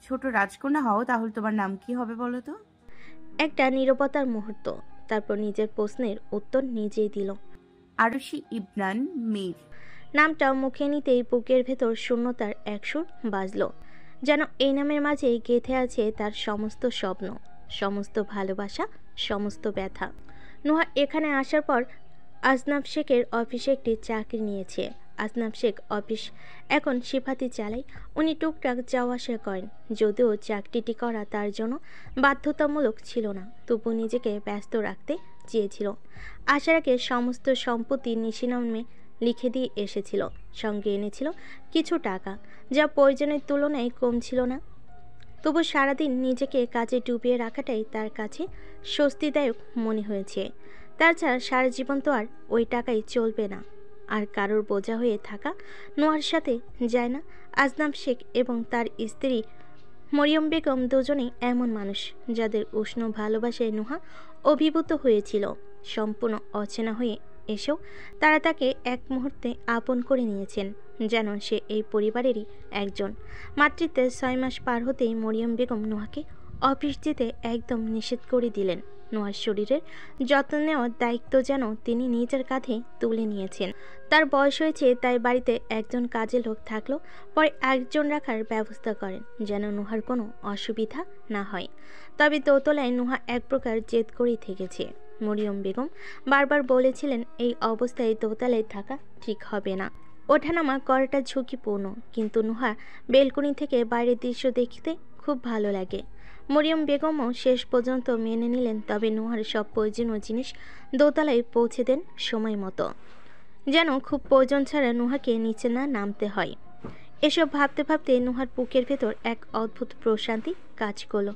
ছোট রাজকন্যা হও, তাহলে তোমার নাম কি হবে বলো তো? একটা নীরবতার মুহূর্ত, তারপর নিজের প্রশ্নের উত্তর নিজেই দিল, আরুশি ইবনান মীর। নামটা মুখে নিতেই বুকের ভেতর শূন্যতার এক সুর বাজল, যেন এই নামের মাঝে গেঁথে আছে তার সমস্ত স্বপ্ন, সমস্ত ভালোবাসা, সমস্ত ব্যথা। নুহা এখানে আসার পর আজনাব শেখের অফিসে একটি চাকরি নিয়েছে। আজনাব শেখ অফিস এখন সিফাতি চালায়। উনি টুকটাক যাওয়া আসা করেন। যদিও চাকরিটি করা তার জন্য বাধ্যতামূলক ছিল না, তবু নিজেকে ব্যস্ত রাখতে চেয়েছিল। আসার আগে সমস্ত সম্পত্তি নিশি নামে লিখে দিয়ে এসেছিল। সঙ্গে এনেছিল কিছু টাকা, যা প্রয়োজনের তুলনায় কম ছিল না। তবু সারাদিন নিজেকে কাজে ডুবিয়ে রাখাটাই তার কাছে স্বস্তিদায়ক মনে হয়েছে। তাছাড়া সারা জীবন তো আর ওই টাকাই চলবে না। আর কারোর বোঝা হয়ে থাকা নোয়ার সাথে যায় না। আজনাব শেখ এবং তার স্ত্রী মরিয়ম বেগম দুজনেই এমন মানুষ, যাদের উষ্ণ ভালোবাসায় নুহা অভিভূত হয়েছিল। সম্পূর্ণ অচেনা হয়ে এসেও তারা তাকে এক মুহূর্তে আপন করে নিয়েছেন, যেন সে এই পরিবারেরই একজন। মাতৃত্বের 6 মাস পার হতেই মরিয়ম বেগম নুহাকে অফিস যেতে একদম নিষেধ করে দিলেন। নোয়ার শরীরের যত্ন নেওয়ার দায়িত্ব যেন তিনি নিজের কাঁধে তুলে নিয়েছেন। তার বয়স হয়েছে, তাই বাড়িতে একজন কাজের লোক থাকলেও পরে একজন রাখার ব্যবস্থা করেন, যেন নুহার কোনো অসুবিধা না হয়। তবে দোতলায় নুহা এক প্রকার জেদ করেই থেকেছে। মরিয়ম বেগম বারবার বলেছিলেন এই অবস্থায় দোতলায় থাকা ঠিক হবে না, ওঠানামা করাটা ঝুঁকিপূর্ণ। কিন্তু নুহা বেলকনি থেকে বাইরের দৃশ্য দেখতে খুব ভালো লাগে। মরিয়ম বেগমও শেষ পর্যন্ত মেনে নিলেন। তবে নুহার সব প্রয়োজনীয় জিনিস দোতলায় পৌঁছে দেন সময় মতো, যেন খুব প্রয়োজন ছাড়া নুহাকে নিচে না নামতে হয়। এসব ভাবতে ভাবতে নুহার বুকের ভেতর এক অদ্ভুত প্রশান্তি কাজ করলো।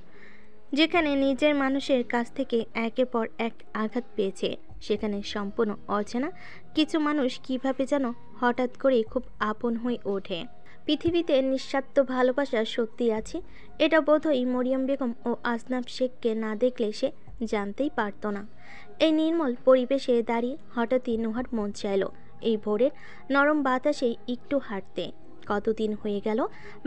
যেখানে নিজের মানুষের কাছ থেকে একের পর এক আঘাত পেয়েছে, সেখানে সম্পূর্ণ অচেনা কিছু মানুষ কিভাবে যেন হঠাৎ করে খুব আপন হয়ে ওঠে। পৃথিবীতে নিঃস্বার্থ ভালোবাসা সত্যি আছে, এটা বোধহয় মরিয়ম বেগম ও আজনাব শেখকে না দেখলে সে জানতেই পারত না। এই নির্মল পরিবেশে দাঁড়িয়ে হঠাৎই নুহার মন চাইল এই ভোরের নরম বাতাসে একটু হাঁটতে। কতদিন হয়ে গেল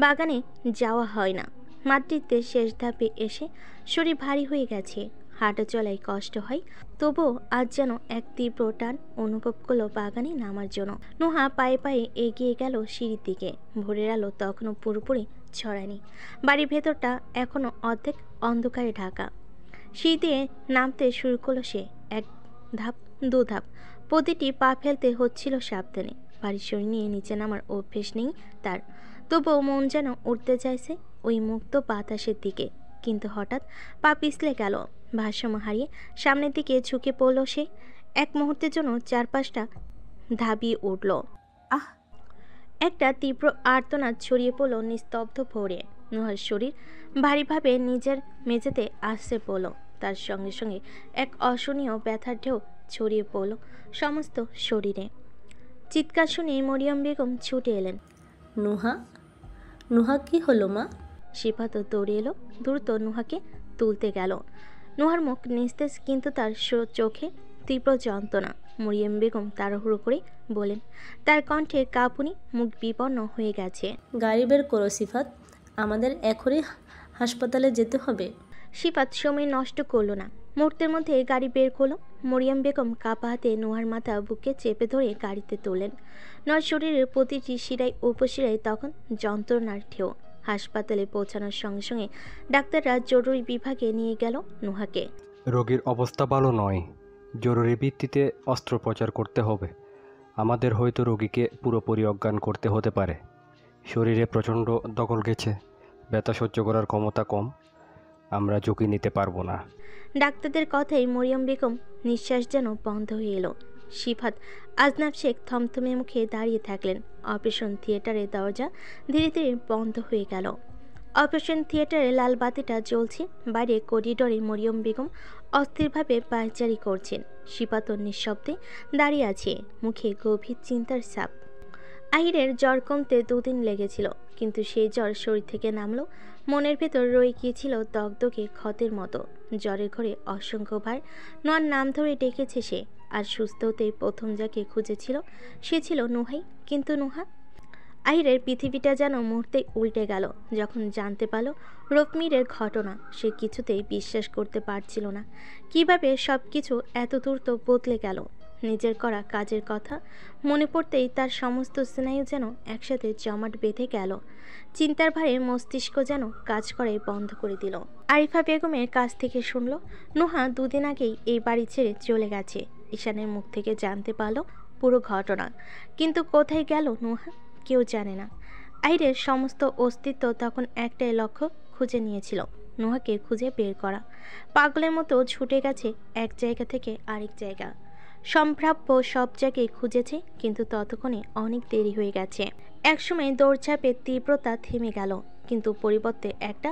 বাগানে যাওয়া হয় না। মাতৃত্বের শেষ ধাপে এসে শরীর ভারী হয়ে গেছে, হাঁটা চলায় কষ্ট হয়, তবুও আজ যেন এক তীব্র টান অনুভব করলো বাগানে নামার জন্য। নুহা পায়ে পায়ে এগিয়ে গেল সিঁড়ির দিকে। ভোরের আলো তখনও পুরোপুরি ছড়ায়নি, বাড়ির ভেতরটা এখনো অর্ধেক অন্ধকারে ঢাকা। সিঁড়ি দিয়ে নামতে শুরু করলো সে। এক ধাপ, দু ধাপ, প্রতিটি পা ফেলতে হচ্ছিল সাবধানে। বাড়ির শরীর নিয়ে নিচে নামার অভ্যেস নেই তার, তবুও মন যেন উঠতে চাইছে ওই মুক্ত বাতাসের দিকে। কিন্তু হঠাৎ পা পিছলে গেল, ভারসাম্য হারিয়ে সামনের দিকে ঝুঁকে পড়ল সে। এক মুহূর্তের জন্য চারপাশটা ধাবিয়ে উঠল। আহ! একটা তীব্র আর্তনাদ ছড়িয়ে পড়ল নিস্তব্ধ ভোরে। নুহার শরীর ভারীভাবে নিজের মেঝেতে আশ্রে পড়ল। তার সঙ্গে সঙ্গে এক অসহনীয় ব্যথার ঢেউ ছড়িয়ে পড়ল সমস্ত শরীরে। চিৎকার শুনে মরিয়ম বেগম ছুটে এলেন। নুহা, নুহা কি হলো মা? শিফাতও দৌড়ে এলো, দ্রুত নুহাকে তুলতে গেল। নুহার মুখ নিস্তেজ, কিন্তু তার চোখে তীব্র যন্ত্রণা। মরিয়ম বেগম তাড়াহুড়ো করে বলেন, তার কণ্ঠে কাঁপুনি, মুখ বিপন্ন হয়ে গেছে। গাড়ি বের করো সিফাত, আমাদের এখনই হাসপাতালে যেতে হবে। শিফাত সময় নষ্ট করলো না, মুহূর্তের মধ্যে গাড়ি বের করলো। মরিয়ম বেগম কাপা হাতে নুহার মাথা বুকে চেপে ধরে গাড়িতে তোলেন। নুহার শরীরের প্রতিটি শিরায় উপশিরায় তখন যন্ত্রণার ঢেউ। হাসপাতালে পৌঁছানোর সঙ্গে সঙ্গে ডাক্তাররা জরুরি বিভাগে নিয়ে গেল নুহাকে। রোগীর অবস্থা ভালো নয়, জরুরি ভিত্তিতে অস্ত্রোপচার করতে হবে। আমাদের হয়তো রোগীকে পুরোপুরি অজ্ঞান করতে হতে পারে। শরীরে প্রচণ্ড দখল গেছে, ব্যথা সহ্য করার ক্ষমতা কম, আমরা ঝুঁকি নিতে পারবো না। ডাক্তারদের কথাই মরিয়ম বেগম নিঃশ্বাস যেন বন্ধ হয়ে এলো। শিফাত আজনাব শেখ থমথমে মুখে দাঁড়িয়ে থাকলেন। অপারেশন থিয়েটারের দরজা ধীরে ধীরে বন্ধ হয়ে গেল। অপারেশন থিয়েটারে লাল বাতিটা জ্বলছে। বাইরে করিডোরে মরিয়ম বেগম অস্থিরভাবে পায়চারি করছেন। শিফাত নিঃশব্দে দাঁড়িয়ে আছে, মুখে গভীর চিন্তার ছাপ। আহিরের জ্বর কমতে 2 দিন লেগেছিল, কিন্তু সেই জ্বর শরীর থেকে নামলো, মনের ভেতর রয়ে গিয়েছিল দগদগে ক্ষতের মতো। জ্বরের ঘরে অসংখ্য ভার নোয়ার নাম ধরে ডেকেছে সে। আর সুস্থ হতেই প্রথম যাকে খুঁজেছিল সে ছিল নুহাই। কিন্তু নুহা, আহিরের পৃথিবীটা যেন মুহূর্তে উল্টে গেল যখন জানতে পারল রোকমিরের ঘটনা। সে কিছুতেই বিশ্বাস করতে পারছিল না কিভাবে সব কিছু এত দ্রুত বদলে গেল। নিজের করা কাজের কথা মনে পড়তেই তার সমস্ত স্নায়ু যেন একসাথে জমাট বেঁধে গেল। চিন্তার ভারে মস্তিষ্ক যেন কাজ করাই বন্ধ করে দিল। আরিফা বেগমের কাছ থেকে শুনল নুহা 2 দিন আগেই এই বাড়ি ছেড়ে চলে গেছে। ঈশানের মুখ থেকে জানতে পারল পুরো ঘটনা, কিন্তু কোথায় গেল নুহা কেউ জানে না। আহিরের সমস্ত অস্তিত্ব তখন একটাই লক্ষ্য খুঁজে নিয়েছিল, নুহাকে খুঁজে বের করা। পাগলের মতো ছুটে গেছে এক জায়গা থেকে আরেক জায়গা, সম্ভাব্য সব জায়গায় খুঁজেছে, কিন্তু ততক্ষণে অনেক দেরি হয়ে গেছে। একসময় দৌড়ঝাঁপের তীব্রতা থেমে গেল, কিন্তু পরিবর্তে একটা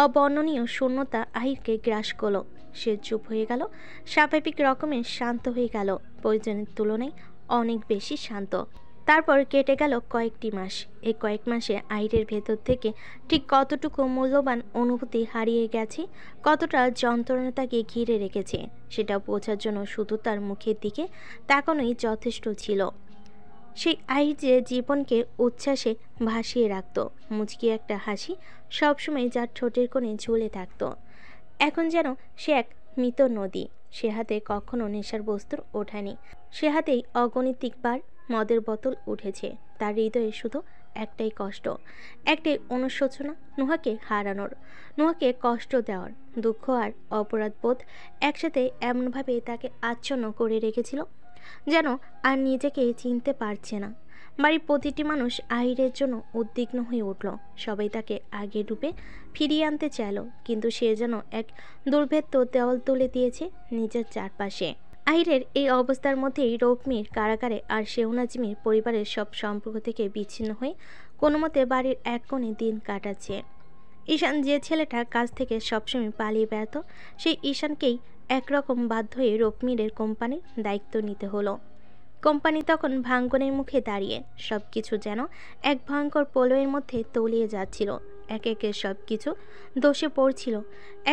অবর্ণনীয় শূন্যতা আহিরকে গ্রাস করল। সে চুপ হয়ে গেল, স্বাভাবিক রকমের শান্ত হয়ে গেল, প্রয়োজনের তুলনায় অনেক বেশি শান্ত। তারপর কেটে গেল কয়েকটি মাস। এই কয়েক মাসে আহিরের ভেতর থেকে ঠিক কতটুকু মূল্যবান অনুভূতি হারিয়ে গেছে, কতটা যন্ত্রণা তাকে ঘিরে রেখেছে, সেটা বোঝার জন্য শুধু তার মুখের দিকে তাকানোই যথেষ্ট ছিল। সেই আহির যে জীবনকে উচ্ছ্বাসে ভাসিয়ে রাখত, মুচকি একটা হাসি সবসময় যার ঠোঁটের কোণে ঝুলে থাকত। এখন যেন সে এক মৃত নদী। সে হাতে কখনো নেশার বস্তুর ওঠায়নি, সে হাতেই অগণিতবার মদের বোতল উঠেছে। তার হৃদয়ে শুধু একটাই কষ্ট, একটাই অনুশোচনা, নুহাকে হারানোর, নুহাকে কষ্ট দেওয়ার। দুঃখ আর অপরাধ বোধ একসাথে এমনভাবে তাকে আচ্ছন্ন করে রেখেছিল যেন আর নিজেকে চিনতে পারছে না। বাড়ির প্রতিটি মানুষ আহিরের জন্য উদ্বিগ্ন হয়ে উঠল। সবাই তাকে আগে রূপে ফিরিয়ে আনতে চাইল, কিন্তু সে যেন এক দুর্ভেদ্য দেওয়াল তুলে দিয়েছে নিজের চারপাশে। আহিরের এই অবস্থার মধ্যেই রোকমির কারাগারে আর শেহনাজিমের পরিবারের সব সম্পর্ক থেকে বিচ্ছিন্ন হয়ে কোনো মতে বাড়ির এক কোণে দিন কাটাচ্ছে। ঈশান, যে ছেলেটা কাজ থেকে সবসময় পালিয়ে বেড়াত, সেই ঈশানকেই একরকম বাধ্য হয়ে রোকমিরের কোম্পানির দায়িত্ব নিতে হলো। কোম্পানি তখন ভাঙ্গনের মুখে দাঁড়িয়ে, সব কিছু যেন এক ভয়ঙ্কর প্রলয়ের মধ্যে তলিয়ে যাচ্ছিল। একে একে সব কিছু দোষে পড়ছিল।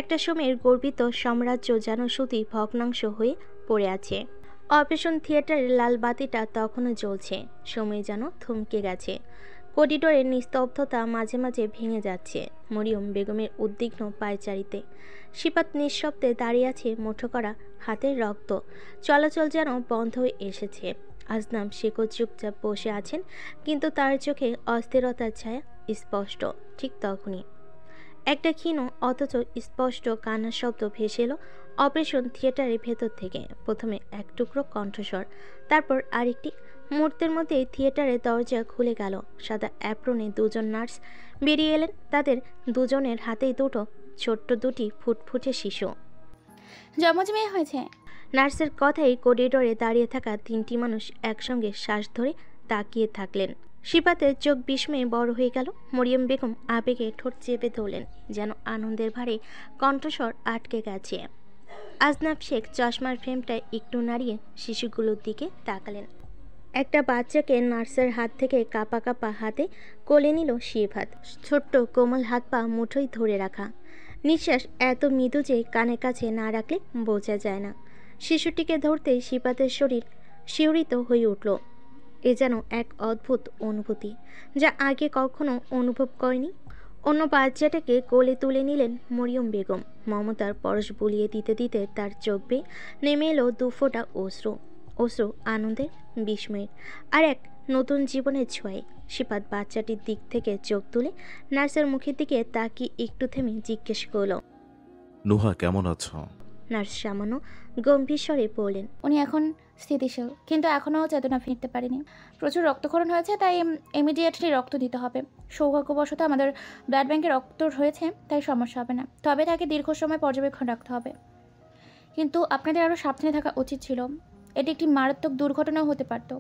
একটা সময়ের গর্বিত সাম্রাজ্য যেন শুধু ভগ্নাংশ হয়ে পড়ে আছে। অপারেশন থিয়েটারের লাল বাতিটা তখনও জ্বলছে। সময় যেন থমকে গেছে। করিডোরের নিস্তব্ধতা মাঝে মাঝে ভেঙে যাচ্ছে মরিয়ম বেগমের উদ্বিগ্ন পায়চারিতে। সিপাত নিঃশব্দে দাঁড়িয়ে আছে, মুঠো করা হাতের রক্ত। চলাচল যেন বন্ধ হয়ে এসেছে। আজনাম শেখর চুপচাপ বসে আছেন, কিন্তু তার চোখে অস্থিরতার ছায়া স্পষ্ট। ঠিক তখনই একটা ক্ষীণ অথচ স্পষ্ট কান্নার শব্দ ভেসে এলো অপারেশন থিয়েটারের ভেতর থেকে। প্রথমে এক টুকরো কণ্ঠস্বর, তারপর আরেকটি। মুহূর্তের মধ্যেই থিয়েটারের দরজা খুলে গেল। সাদা অ্যাপ্রনে দুজন নার্স বেরিয়ে এলেন। তাদের দুজনের হাতেই ছোট্ট দুটি ফুটফুটে শিশু। যমজ মেয়ে হয়েছে। নার্সের কথাই করিডোরে দাঁড়িয়ে থাকা তিনটি মানুষ একসঙ্গে শ্বাস ধরে তাকিয়ে থাকলেন। সিপাতের চোখ বিস্ময়ে বড় হয়ে গেল। মরিয়ম বেগম আবেগে ঠোঁট চেপে ধরলেন, যেন আনন্দের ভারে কণ্ঠস্বর আটকে গেছে। আজনাব শেখ চশমার ফ্রেমটা একটু নাড়িয়ে শিশুগুলোর দিকে তাকালেন। একটা বাচ্চাকে নার্সের হাত থেকে কাঁপা কাঁপা হাতে কোলে নিল শিফাত। ছোট্ট কোমল হাত পা মুঠোয় ধরে রাখা। নিঃশ্বাস এত মৃদু যে কানের কাছে না রাখলে বোঝা যায় না। শিশুটিকে ধরতেই শিফাতের শরীর শিহরিত হয়ে উঠল। এ যেন এক অদ্ভুত অনুভূতি, যা আগে কখনো অনুভব করেনি। অন্য বাচ্চাটাকে কোলে তুলে নিলেন মরিয়ম বেগম। মমতার পরশ বুলিয়ে দিতে দিতে তার চোখ বেয়ে নেমে এলো দুফোঁটা অশ্রু আনন্দের, বিস্ময়ের আর এক নতুন জীবনের ছোঁয়ায়। সিপাত বাচ্চাটির দিক থেকে চোখ তুলে নার্সের মুখের দিকে তাকিয়ে একটু থেমে জিজ্ঞেস করল, নুহা কেমন আছো? নার্স সামান্য গম্ভীর স্বরে বললেন, উনি এখন স্থিতিশীল, কিন্তু এখনও চেতনা ফিরতে পারেনি। প্রচুর রক্তক্ষরণ হয়েছে, তাই ইমিডিয়েটলি রক্ত দিতে হবে। সৌভাগ্যবশত আমাদের ব্লাড ব্যাংকে রক্ত হয়েছে, তাই সমস্যা হবে না। তবে তাকে দীর্ঘ সময় পর্যবেক্ষণ রাখতে হবে। কিন্তু আপনাদের আরও সাবধানে থাকা উচিত ছিল। এটি একটি মারাত্মক দুর্ঘটনাও হতে পারত।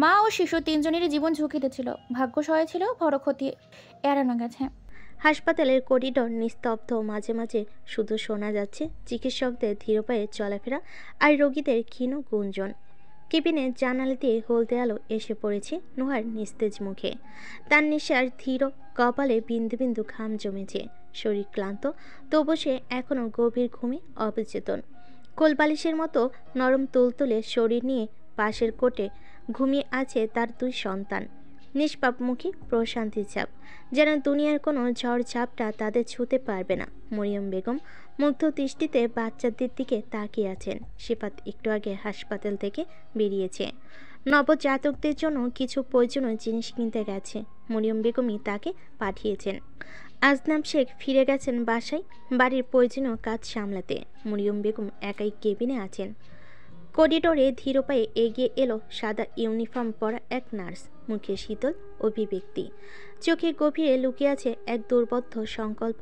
মা ও শিশু তিনজনেরই জীবন ঝুঁকিতে ছিল। ভাগ্য সহায় ছিল, বড় ক্ষতি এড়ানো গেছে। হাসপাতালের করিডোর নিস্তব্ধ। মাঝে মাঝে শুধু শোনা যাচ্ছে চিকিৎসকদের ধীর পায়ে চলাফেরা আর রোগীদের ক্ষীণ গুঞ্জন। কেবিনের জানালা দিয়ে হলদে আলো এসে পড়েছে নুহার নিস্তেজ মুখে। তার নিঃশ্বাস ধীর, কপালে বিন্দু বিন্দু ঘাম জমেছে। শরীর ক্লান্ত, তবু সে এখনও গভীর ঘুমে অবচেতন। কোলবালিশের মতো নরম তুলতুলে শরীর নিয়ে পাশের কোটে ঘুমিয়ে আছে তার দুই সন্তান। নিষ্পাপ মুখী প্রশান্তির ছাপ, যেন দুনিয়ার কোনো ঝড় ঝাপটা তাদের ছুঁতে পারবে না। মরিয়ম বেগম মুগ্ধ দৃষ্টিতে বাচ্চাদের দিকে তাকিয়ে আছেন। সিফাত একটু আগে হাসপাতাল থেকে বেরিয়েছে। নবজাতকদের জন্য কিছু প্রয়োজনীয় জিনিস কিনতে গেছে। মরিয়ম বেগমই তাকে পাঠিয়েছেন। আজনাম শেখ ফিরে গেছেন বাসায়, বাড়ির প্রয়োজনীয় কাজ সামলাতে। মরিয়ম বেগম একাই কেবিনে আছেন। করিডোরে ধীর পায়ে এগিয়ে এলো সাদা ইউনিফর্ম পরা এক নার্স। মুখে শীতল অভিব্যক্তি, চোখে গভীরে লুকিয়ে আছে এক দুর্বোধ্য সংকল্প।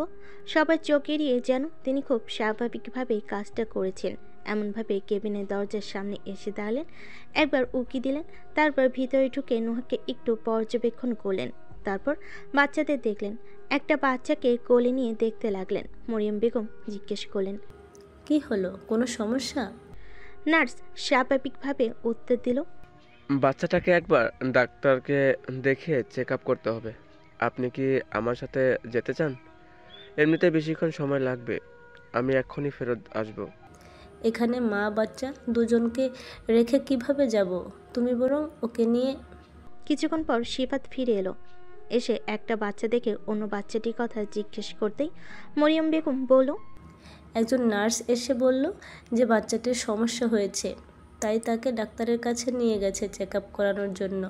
সবার চোখ এড়িয়ে যেন তিনি খুব স্বাভাবিকভাবে কাজটা করেছেন। এমনভাবে কেবিনের দরজার সামনে এসে দাঁড়ালেন, একবার উকি দিলেন, তারপর ভিতরে ঢুকে নুহাকে একটু পর্যবেক্ষণ করলেন। তারপর বাচ্চাদের দেখলেন। একটা বাচ্চাকে কোলে নিয়ে দেখতে লাগলেন। মরিয়ম বেগম জিজ্ঞেস করলেন, কি হলো, কোনো সমস্যা? নার্স স্বাভাবিকভাবে উত্তর দিল, বাচ্চাটাকে একবার ডাক্তারকে দেখে চেক আপ করতে হবে। আপনি কি আমার সাথে যেতে চান? এমনিতে বেশিক্ষণ সময় লাগবে, আমি এক্ষুনি ফেরত আসব। এখানে মা বাচ্চা দুজনকে রেখে কিভাবে যাব? তুমি বরং ওকে নিয়ে। কিছুক্ষণ পর সিফাত ফিরে এলো। এসে একটা বাচ্চা দেখে অন্য বাচ্চাটির কথা জিজ্ঞেস করতেই মরিয়ম বেগম বলল, একজন নার্স এসে বলল যে বাচ্চাটির সমস্যা হয়েছে, তাই তাকে ডাক্তারের কাছে নিয়ে গেছে চেক আপ করানোর জন্য।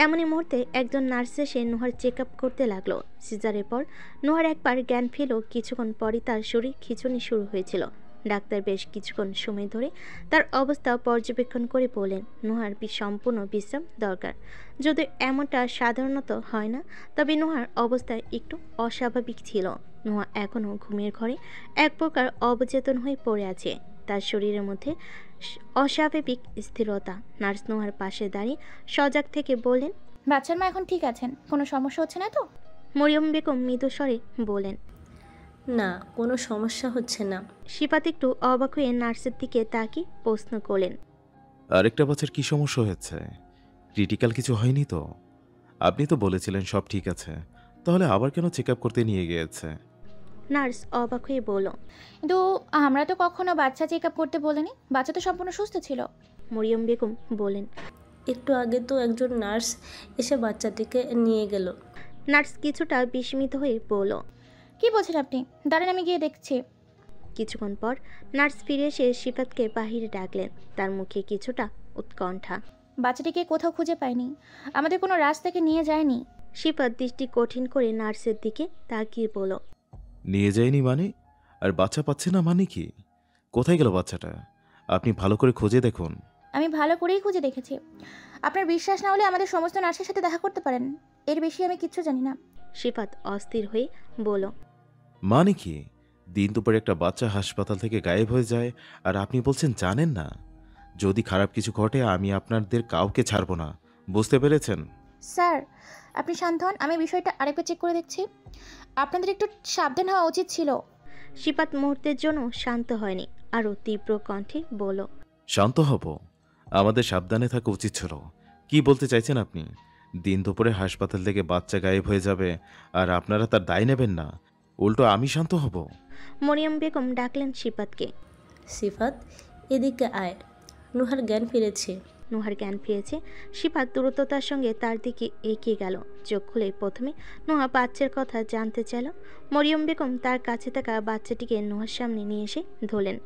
এমনই মুহূর্তে একজন নার্স এসে নুহার চেক আপ করতে লাগলো। সিজারের পর নুহার একবার জ্ঞান ফিরল। কিছুক্ষণ পরই তার শরীর খিঁচুনি শুরু হয়েছিল। ডাক্তার বেশ কিছুক্ষণ সময় ধরে তার অবস্থা পর্যবেক্ষণ করে বললেন, নুহার সম্পূর্ণ বিশ্রাম দরকার। যদি এমনটা সাধারণত হয় না, তবে নুহার অবস্থা একটু অস্বাভাবিক ছিল। নুহা এখনও ঘুমের ঘরে এক প্রকার অবচেতন হয়ে পড়ে আছে। তার শরীরের মধ্যে অস্বাভাবিক স্থিরতা। নার্স নুহার পাশে দাঁড়িয়ে সজাগ থেকে বললেন, বাচ্চার মা এখন ঠিক আছেন, কোনো সমস্যা হচ্ছে না তো? মরিয়ম বেগম মৃদু স্বরে বলেন, না, কোনো সমস্যা হচ্ছে না। সিফাত একটু অবাক হয়ে নার্সের দিকে তাকিয়ে প্রশ্ন করলেন, আরেকটা বাচ্চার কি সমস্যা হয়েছে? ক্রিটিক্যাল কিছু হয়নি তো? আপনি তো বলেছিলেন সব ঠিক আছে, তাহলে আবার কেন চেক আপ করতে নিয়ে গিয়েছে? নার্স অবাক হয়ে বলল। কিন্তু আমরা তো কখনো বাচ্চা চেক আপ করতে বলিনি, বাচ্চা তো সম্পূর্ণ সুস্থ ছিল। মরিয়ম বেগম বলেন। একটু আগে তো একজন নার্স এসে বাচ্চাটিকে নিয়ে গেল। নার্স কিছুটা বিস্মিত হয়ে বলল। কি বলছেন আপনি? দাঁড়ান, আমি গিয়ে দেখছি। কিছুক্ষণ পর নার্স ফিরে এসে সিফাতকে বাহিরে ডাকলেন। তার মুখে কিছুটা উৎকণ্ঠা। বাচ্চাটিকে কোথাও খুঁজে পাইনি, আমাদের কোনো রাস্তাকে নিয়ে যায়নি। সিফাত দৃষ্টি কঠিন করে নার্সের দিকে তাকিয়ে বলল। নিয়ে যায়নি মানে? আর বাচ্চা পাচ্ছে না মানে কি? কোথায় গেল বাচ্চাটা? আপনি ভালো করে খুঁজে দেখুন। আমি ভালো করেই খুঁজে দেখেছি। আপনার বিশ্বাস না হলে আমাদের সমস্ত নার্সের সাথে দেখা করতে পারেন, এর বেশি আমি কিচ্ছু জানি না। সিফাত অস্থির হয়ে বলল। মানে কি? দিন দুপুরে একটা বাচ্চা হাসপাতাল থেকে গায়েব হয়ে যায় আর আপনি বলছেন জানেন না? যদি খারাপ কিছু ঘটে আমি আপনাদের কাউকে ছাড়বো না, বুঝতে পেরেছেন? স্যার আপনি শান্ত হন, আমি বিষয়টা আরেকবার চেক করে দেখছি। আপনাদের একটু সাবধান হওয়া উচিত ছিল। সিফাত মুহূর্তের জন্য শান্ত হয়নি, আরও তীব্র কণ্ঠে বলল। শান্ত হব? আমাদের সাবধানে থাকা উচিত ছিল। কি বলতে চাইছেন আপনি? দিন দুপুরে হাসপাতাল থেকে বাচ্চা গায়েব হয়ে যাবে আর আপনারা তার দায় নেবেন না, উল্টো আমি শান্ত হব? মরিয়ম বেগম ডাকলেন সিফাতকে। সিফাত, এদিকে আয়, নুহার জ্ঞান ফিরেছে। নুহার জ্ঞান ফিরেছে। সিফাত দ্রুততার সঙ্গে তার দিকে এগিয়ে গেল। চোখ খুলে প্রথমে নুহা বাচ্চার কথা জানতে চাইল। মরিয়ম বেগম তার কাছে থাকা বাচ্চাটিকে নুহার সামনে নিয়ে এসে ধরলেন।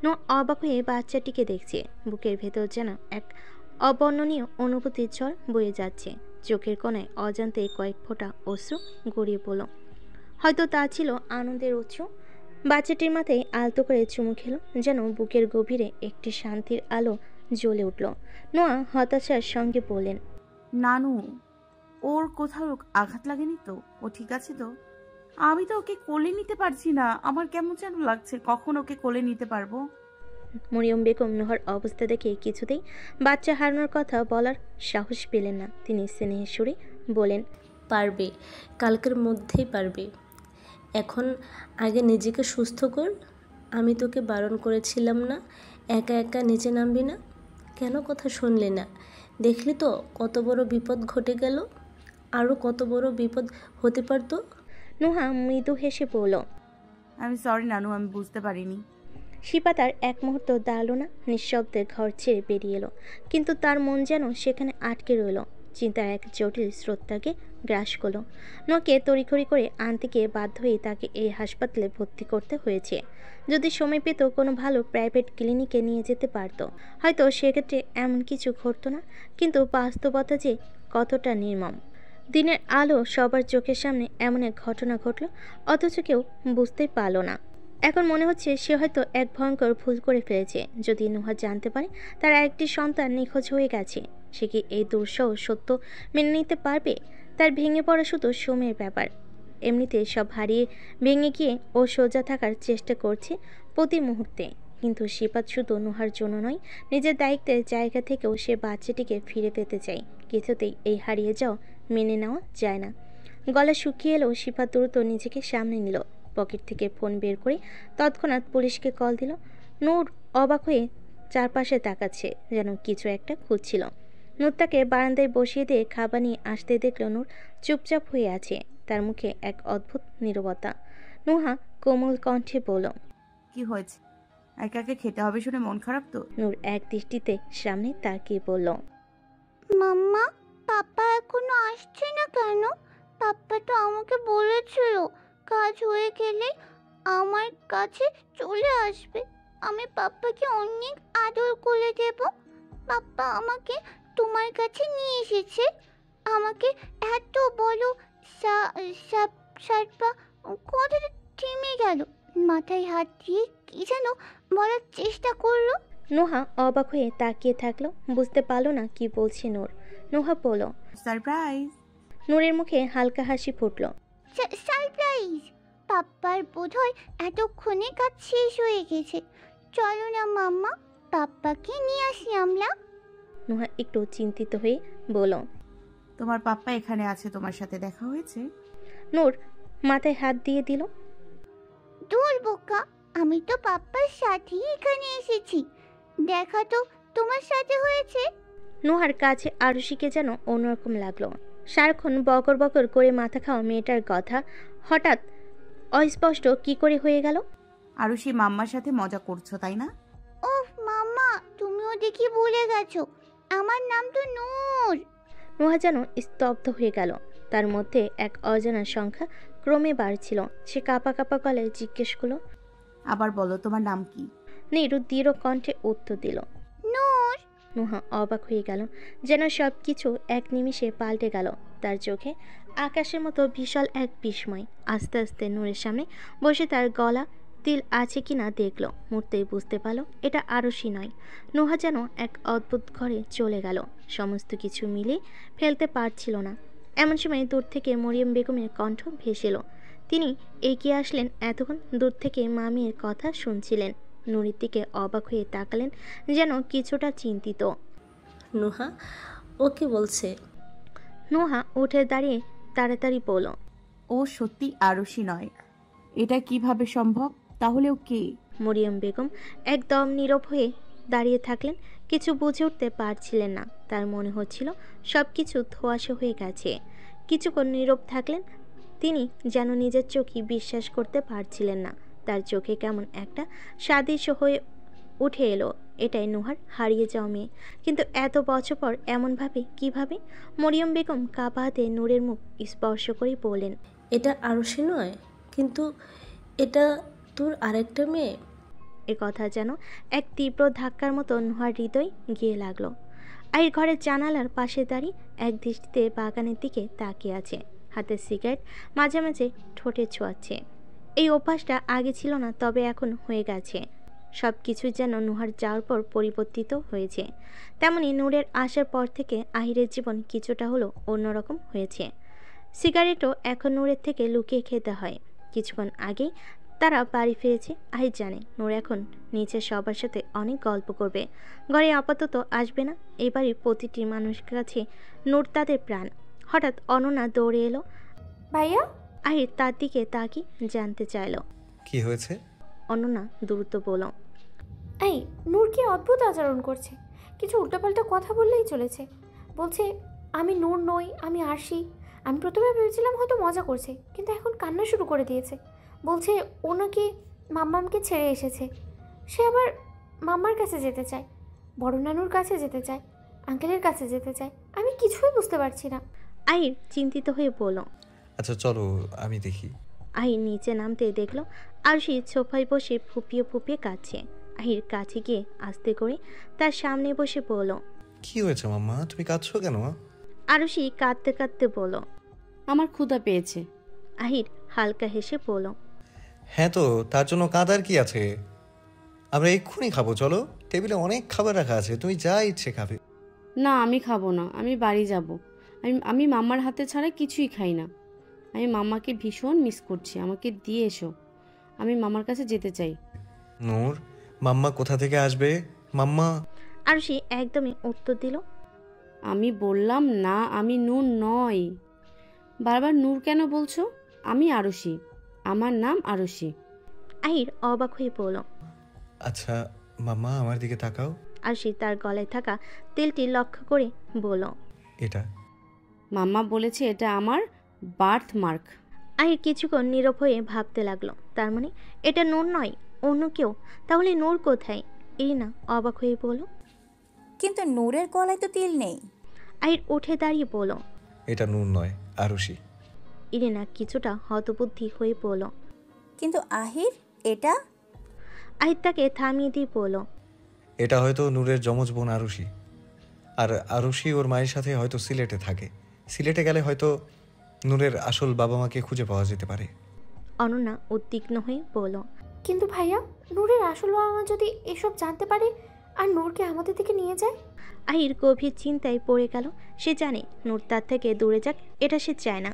নুহা অবাক হয়ে বাচ্চাটিকে দেখছে। বুকের ভেতর যেন এক অবর্ণনীয় অনুভূতির ঝড় বয়ে যাচ্ছে। চোখের কোণায় অজান্তে কয়েক ফোঁটা অশ্রু গড়িয়ে পড়ল। হয়তো তা ছিল আনন্দের উৎস। বাচ্চাটির মাথায় আলতো করে চুমু খেলো, যেন বুকের গভীরে একটি শান্তির আলো জ্বলে উঠল। নোয়া হতাশার সঙ্গে বললেন। নানু, ওর কোথাও আঘাত লাগেনি তো? ও ঠিক আছে তো? আমি তো ওকে কোলে নিতে পারছি না, আমার কেমন যেন লাগছে। কখন ওকে কোলে নিতে পারবো? মরিয়ম বেগম নোহার অবস্থা দেখে কিছুতেই বাচ্চা হারানোর কথা বলার সাহস পেলেন না। তিনি স্নেহের সুরে বলেন। পারবে, কালকের মধ্যেই পারবে। এখন আগে নিজেকে সুস্থ কর। আমি তোকে বারণ করেছিলাম না একা একা নিচে নামবি না? কেন কথা শুনলি না? দেখলি তো কত বড় বিপদ ঘটে গেল, আরও কত বড় বিপদ হতে পারতো। নোহা মৃদু হেসে বলল। আমি সরি নানু, আমি বুঝতে পারিনি। সিফাত আর এক মুহূর্ত দাঁড়ালো না, নিঃশব্দে ঘর ছেড়ে বেরিয়ে এলো। কিন্তু তার মন যেন সেখানে আটকে রইল। চিন্তার এক জটিল স্রোত তাকে গ্রাস করলো। নোকে তড়িঘড়ি করে আনতে গিয়ে বাধ্য হয়ে তাকে এই হাসপাতালে ভর্তি করতে হয়েছে। যদি সময় পেত কোনো ভালো প্রাইভেট ক্লিনিকে নিয়ে যেতে পারত, হয়তো সেক্ষেত্রে এমন কিছু ঘটতো না। কিন্তু বাস্তবতা যে কতটা নির্মম। দিনের আলো সবার চোখের সামনে এমন এক ঘটনা ঘটল, অথচ কেউ বুঝতেই পারল না। এখন মনে হচ্ছে সে হয়তো এক ভয়ঙ্কর ভুল করে ফেলেছে। যদি নুহা জানতে পারে তার একটি সন্তান নিখোঁজ হয়ে গেছে, সে কি এই দুঃসহ সত্য মেনে নিতে পারবে? তার ভেঙে পড়া শুধু সময়ের ব্যাপার। এমনিতে সব হারিয়ে ভেঙে গিয়ে ও সোজা থাকার চেষ্টা করছে প্রতি মুহূর্তে। কিন্তু সিফাত শুধু নুহার জন্য নয়, নিজের দায়িত্বের জায়গা থেকেও সে বাচ্চাটিকে ফিরে পেতে চায়। কিছুতেই এই হারিয়ে যাওয়া মেনে নেওয়া যায় না। গলা শুকিয়ে এলেও সিফাত দ্রুত নিজেকে সামনে নিল। পকেট থেকে ফোন বের করে তৎক্ষণাৎ পুলিশকে কল দিল। নূর অবাক হয়ে চারপাশে তাকাচ্ছে, যেন কিছু একটা খুঁজছিল। নূর তাকে বারান্দায় বসিয়ে দিয়ে খাবার নিয়ে আসতে দেখল নূর চুপচাপ হয়ে আছে, তার মুখে এক অদ্ভুত নীরবতা। নুহা কোমল কণ্ঠে বলল। কি হয়েছে? একা একা খেতে হবে শুনে মন খারাপ তো? নূর এক দৃষ্টিতে সামনে তাকিয়ে বলল। মাম্মা, পাপা এখনো আসছে না কেন? পাপা তো আমাকে বলেছিল কাজ হয়ে গেলে আমার কাছে চলে আসবে। আমি পাপাকে অনেক আদর করে দেব। পাপা আমাকে তোমার কাছে নিয়ে এসেছে। আমাকে এত বড় সাপটা কোথায় থেমে গেল, মাথায় হাত দিয়ে কি যেন বলার চেষ্টা করলো। নোহা অবাক হয়ে তাকিয়ে থাকলো, বুঝতে পারলো না কি বলছে নূর। নোহা বলল। সারপ্রাইজ। নূরের মুখে হালকা হাসি ফুটল। সারপ্রাইজ? পাপ্পার বোধহয় এতক্ষণে কাজ শেষ হয়ে গেছে। চলো না মাম্মা, পাপ্পাকে নিয়ে আসি আমরা। নোহা একটু চিন্তিত হয়ে বলল। তোমার পাপ্পা এখানে আছে, তোমার সাথে দেখা হয়েছে? নূর মাথায় হাত দিয়ে দিল। দূর বোকা, আমি তো পাপ্পার সাথেই এখানে এসেছি। দেখা তো তোমার সাথে হয়েছে। নোহার কাছে আরুষিকে যেন অন্যরকম লাগলো। সারাক্ষণ বকর বকর করে মাথা খাওয়া মেয়েটার কথা হঠাৎ অস্পষ্ট কি করে হয়ে গেল? আরুষি মাম্মার সাথে মজা করছো তাই না? ওফ মাম্মা, তুমিও দেখি ভুলে গেছো, আমার নাম তো নূর। নোহা যেন স্তব্ধ হয়ে গেল। তার মধ্যে এক অজানা সংখ্যা ক্রমে বাড়ছিল। সে কাঁপা কাঁপা গলায় জিজ্ঞেস করলো, আবার বলো তোমার নাম কি? নীরু দৃঢ় কণ্ঠে উত্তর দিল, নূর। নোহা অবাক হয়ে গেল, যেন সব কিছু এক নিমিষে পাল্টে গেল। তার চোখে আকাশের মতো বিশাল এক বিস্ময়। আস্তে আস্তে নূরের সামনে বসে তার গলা তিল আছে কিনা দেখলো। মুহূর্তেই বুঝতে পারলো এটা আরশি নয়। নোহা যেন এক অদ্ভুত ঘরে চলে গেল, সমস্ত কিছু মিলিয়ে ফেলতে পারছিল না। এমন সময় দূর থেকে মরিয়ম বেগমের কণ্ঠ ভেসে এলো। তিনি এগিয়ে আসলেন। এতক্ষণ দূর থেকে মামির কথা শুনছিলেন। নুরির দিকে অবাক হয়ে তাকালেন, যেন কিছুটা চিন্তিত। নুহা, ও কি বলছে? নোহা উঠে দাঁড়িয়ে তাড়াতাড়ি বলল, ও সত্যি আরুষি নয়। এটা কিভাবে সম্ভব? তাহলে ও কে? মরিয়ম বেগম একদম নীরব হয়ে দাঁড়িয়ে থাকলেন। কিছু বুঝে উঠতে পারছিলেন না। তার মনে হচ্ছিল সব কিছু ধোঁয়াশা হয়ে গেছে। কিছুক্ষণ নীরব থাকলেন। তিনি যেন নিজের চোখই বিশ্বাস করতে পারছিলেন না। তার চোখে কেমন একটা সাদৃশ্য হয়ে উঠে এলো। এটাই নুহার হারিয়ে যাওয়া মেয়ে। কিন্তু এত বছর পর এমনভাবে কিভাবে? মরিয়ম বেগম কাপা হাতে নূরের মুখ স্পর্শ করে বললেন, এটা আরশি নয়, কিন্তু এটা তোর আরেকটা মেয়ে। এ কথা যেন এক তীব্র ধাক্কার মতো নুহার হৃদয় গিয়ে লাগলো। আইর ঘরের জানালার পাশে দাঁড়িয়ে এক দৃষ্টিতে বাগানের দিকে তাকিয়ে আছে। হাতে সিগারেট মাঝে মাঝে ঠোঁটে ছোঁয়াচ্ছে। এই অভ্যাসটা আগে ছিল না, তবে এখন হয়ে গেছে। সব কিছু যেন নুহার যাওয়ার পর পরিবর্তিত হয়েছে। তেমনি নূরের আসার পর থেকে আহিরের জীবন কিছুটা হলো অন্যরকম হয়েছে। সিগারেটও এখন নূরের থেকে লুকিয়ে খেতে হয়। কিছুক্ষণ আগেই তারা বাড়ি ফিরেছে। আহির জানে নূর এখন নিচে সবার সাথে অনেক গল্প করবে। ঘরে আপাতত আসবে না। এই বাড়ির প্রতিটি মানুষের কাছে নূর তাদের প্রাণ। হঠাৎ অনন্যা দৌড়ে এলো। ভাইয়া, আহির তার দিকে তাকিয়ে জানতে চাইল, কি হয়েছে? অনন্যা দ্রুত বলল, এই নূর কি অদ্ভুত আচরণ করছে। কিছু উল্টোপাল্টা কথা বললেই চলেছে। বলছে আমি নূর নই, আমি আরশি। আমি প্রথমে ভেবেছিলাম হয়তো মজা করছে, কিন্তু এখন কান্না শুরু করে দিয়েছে। বলছে ও নাকি মাম্মামকে ছেড়ে এসেছে। সে আবার মাম্মার কাছে যেতে চায়, বড় নানুর কাছে যেতে চায়, আঙ্কেলের কাছে যেতে চায়। আমি কিছুই বুঝতে পারছি না। আহির চিন্তিত হয়ে বলল, আচ্ছা চলো আমি দেখি। আহির নিচে নামতে দেখল আরশি সোফায় বসে ফুপিয়ে ফুপিয়ে কাঁদছে। আহির কাছে গিয়ে আস্তে করে তার সামনে বসে বলল, কি হয়েছে মাম্মা, তুমি কাঁদছো কেন? আরশি কাঁদতে কাঁদতে বলল, আমার ক্ষুধা পেয়েছে। আহির হালকা হেসে বলল, হ্যাঁ তো তার জন্য কাঁদার কি আছে? আমরা এক্ষুনি খাবো, চলো, টেবিলে অনেক খাবার রাখা আছে, তুমি যা ইচ্ছে খাবে। না, আমি খাবো না, আমি বাড়ি যাব। আমি মাম্মার হাতে ছাড়া কিছুই খাই না। আমি মাম্মাকে ভীষণ মিস করছি, আমাকে দিয়ে এসো। আমি মামার কাছে যেতে চাই। নূর, মাম্মা কোথা থেকে আসবে? মাম্মা। আরশি একদমই উত্তর দিল, আমি বললাম না, আমি নূর নই। বারবার নূর কেন বলছো? আমি আরশি, আমার নাম আরশি। আহির অবাক হয়ে বলল, আচ্ছা মাম্মা আমার দিকে তাকাও। আরশি তার গলায় থাকা তেলটি লক্ষ্য করে বলল, এটা। মাম্মা বলেছে এটা আমার বার্থ মার্ক। আহির কিছুক্ষণ নীরব হয়ে ভাবতে লাগলো। তার মানে এটা নূর নয়, অন্য কেউ। তাহলে নূর কোথায়? ইরিনা অবাক হয়ে বলল, কিন্তু নূরের গলায় তো তিল নেই। আহির উঠে দাঁড়িয়ে বলল, এটা নূর নয়, আরুষি। ইরিনা কিছুটা হতবুদ্ধি হয়ে বলল, কিন্তু আহির এটা। আহির তাকে থামিয়ে দিয়ে বলল, এটা হয়তো নূরের যমজ বোন আরুষি। আর আরুষি ওর মায়ের সাথে হয়তো সিলেটে থাকে। সিলেটে গেলে হয়তো নূরের আসল বাবা মাকে খুঁজে পাওয়া যেতে পারে। অনন্যা উদ্বিগ্ন হয়ে বলল, কিন্তু ভাইয়া, নূরের আসল বাবা মা যদি এসব জানতে পারে আর নূরকে আমাদের দিকে নিয়ে যায়? আহির গভীর চিন্তায় পড়ে গেল। সে জানে নূর তার থেকে দূরে যাক, এটা সে চায় না,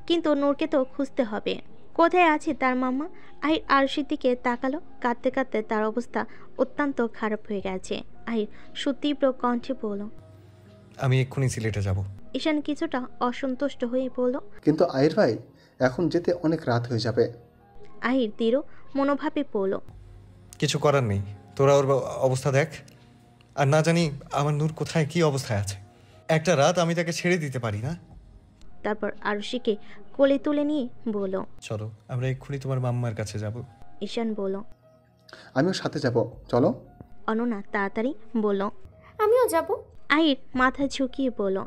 কিন্তু নূরকে তো খুঁজতে হবে। কোথায় আছে তার মাম্মা? আহির আরশির দিকে তাকালো। কাঁদতে কাঁদতে তার অবস্থা অত্যন্ত খারাপ হয়ে গেছে। আহির সুতীব্র কণ্ঠে বলল, আমি এক্ষুনি সিলেটে যাব। ঈশান কিছুটা অসন্তুষ্ট হয়ে বলল, কিন্তু আহির ভাই, এখন যেতে অনেক রাত হয়ে যাবে। আহির দৃঢ় মনোভাবে বলল, কিছু করার নেই, তোরা ওর অবস্থা দেখ। আর না জানি আমার নূর কোথায়, কি অবস্থায় আছে। একটা রাত আমি তাকে ছেড়ে দিতে পারি না। তারপর আরুষিকে কোলে তুলে নিয়ে বলল, চলো আমরা এক্ষুনি তোমার মাম্মার কাছে যাব। ঈশান বলল। আমিও সাথে যাব, চলো। অনন্যা তাড়াতাড়ি বলল। আমিও যাব। আহির মাথা ঝুঁকিয়ে বলল,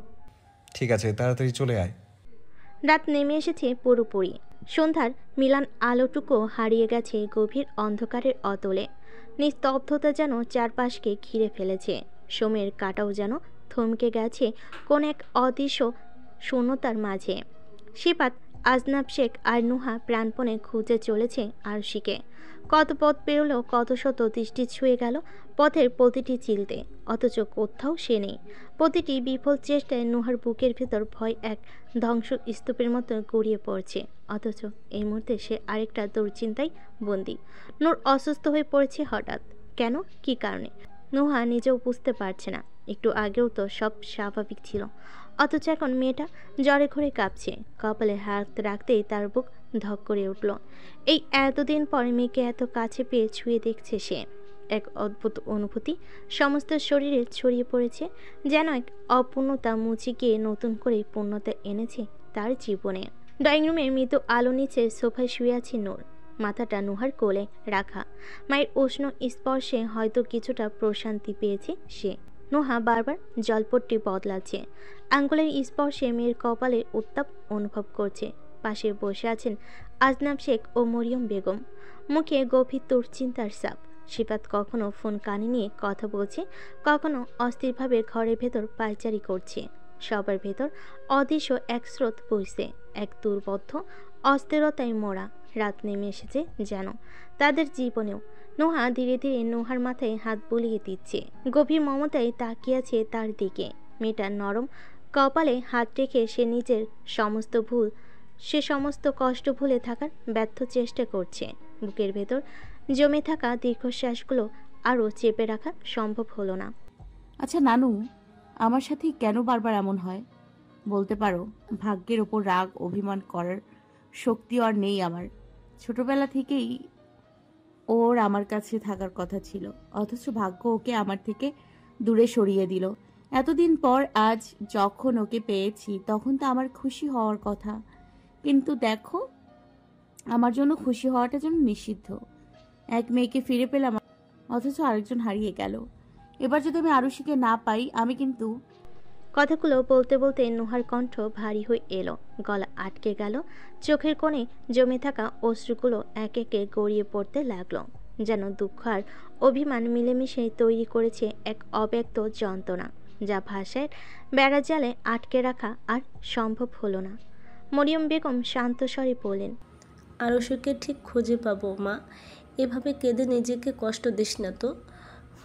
ঠিক আছে, তাড়াতাড়ি চলে আয়। রাত নেমে এসেছে পুরোপুরি। সন্ধ্যার মিলান আলোটুকু হারিয়ে গেছে গভীর অন্ধকারের অতলে। নিস্তব্ধতা যেন চারপাশকে ঘিরে ফেলেছে। সময়ের কাঁটাও যেন থমকে গেছে কোন এক অদৃশ্য শূন্যতার মাঝে। সিফাত, আজনাব শেখ আর নুহা প্রাণপণে খুঁজে চলেছে আরশিকে। কত পথ পেরোলো, কত শত দৃষ্টি ছুঁয়ে গেল পথের প্রতিটি চিলতে, অথচ কোথাও সে নেই। প্রতিটি বিফল চেষ্টায় নুহার বুকের ভেতর ভয় এক ধ্বংস স্তূপের মতো গড়িয়ে পড়ছে। অথচ এই মুহূর্তে সে আরেকটা দুশ্চিন্তায় বন্দী। নূর অসুস্থ হয়ে পড়েছে হঠাৎ। কেন, কী কারণে নুহা নিজেও বুঝতে পারছে না। একটু আগেও তো সব স্বাভাবিক ছিল, অথচ এখন মেয়েটা জ্বরে ঘরে কাঁপছে। কপালে হাত রাখতেই তার বুক ধক করে উঠল। এই এতদিন পর মেয়েকে এত কাছে পেয়ে ছুঁয়ে দেখছে সে। এক অদ্ভুত অনুভূতি সমস্ত শরীরে ছড়িয়ে পড়েছে, যেন এক অপূর্ণতা মুছে গিয়ে নতুন করে পূর্ণতা এনেছে তার জীবনে। ড্রয়িং রুমের মৃদু আলো নিচে সোফায় শুয়ে আছে নূর, মাথাটা নুহার কোলে রাখা। মায়ের উষ্ণ স্পর্শে হয়তো কিছুটা প্রশান্তি পেয়েছে সে। নুহা বারবার জলপট্টি বদলাচ্ছে, আঙ্গুলের স্পর্শে মেয়ের কপালে উত্তাপ অনুভব করছে। পাশে বসে আছেন আজনাব শেখ ও মরিয়ম বেগম, মুখে গভীর দুশ্চিন্তার ছাপ। সিফাত কখনো ফোন কানে নিয়ে কথা বলছে, কখনো অস্থিরভাবে ঘরের ভেতর পায়চারি করছে। সবার ভেতর অদৃশ্য এক স্রোত বইছে, এক দুর্বদ্ধ অস্থিরতায় মোড়া। রাত নেমে এসেছে যেন তাদের জীবনেও। নুহা ধীরে ধীরে নুহার মাথায় হাত বুলিয়ে দিচ্ছে, গভীর মমতায় তাকিয়ে আছে তার দিকে। মেয়েটার নরম কপালে হাত রেখে সে নিজের সমস্ত ভুল, সে সমস্ত কষ্ট ভুলে থাকার ব্যর্থ চেষ্টা করছে। বুকের ভেতর জমে থাকা দীর্ঘশ্বাসগুলো আরও চেপে রাখা সম্ভব হলো না। আচ্ছা নানু, আমার সাথে কেন বারবার এমন হয় বলতে পারো? ভাগ্যের ওপর রাগ অভিমান করার শক্তি আর নেই আমার। ছোটবেলা থেকেই ওর আমার কাছে থাকার কথা ছিল, অথচ ভাগ্য ওকে আমার থেকে দূরে সরিয়ে দিল। এতদিন পর আজ যখন ওকে পেয়েছি তখন তো আমার খুশি হওয়ার কথা, কিন্তু দেখো আমার জন্য খুশি হওয়াটা যেন নিষিদ্ধ। এক মেয়েকে ফিরে পেলাম, অথচ আরেকজন হারিয়ে গেল। এবার যদি আমি আরুষিকে না পাই, আমি কিন্তু... কথাগুলো বলতে বলতে নুহার কণ্ঠ ভারী হয়ে এলো, গলা আটকে গেল। চোখের কোণে জমে থাকা অশ্রুগুলো এক একে গড়িয়ে পড়তে লাগলো, যেন দুঃখ আর অভিমান মিলেমিশে তৈরি করেছে এক অব্যক্ত যন্ত্রণা, যা ভাষার বেড়া জালে আটকে রাখা আর সম্ভব হলো না। মরিয়ম বেগম শান্ত স্বরে বললেন, আরশকে ঠিক খুঁজে পাবো মা, এভাবে কেঁদে নিজেকে কষ্ট দিস না তো।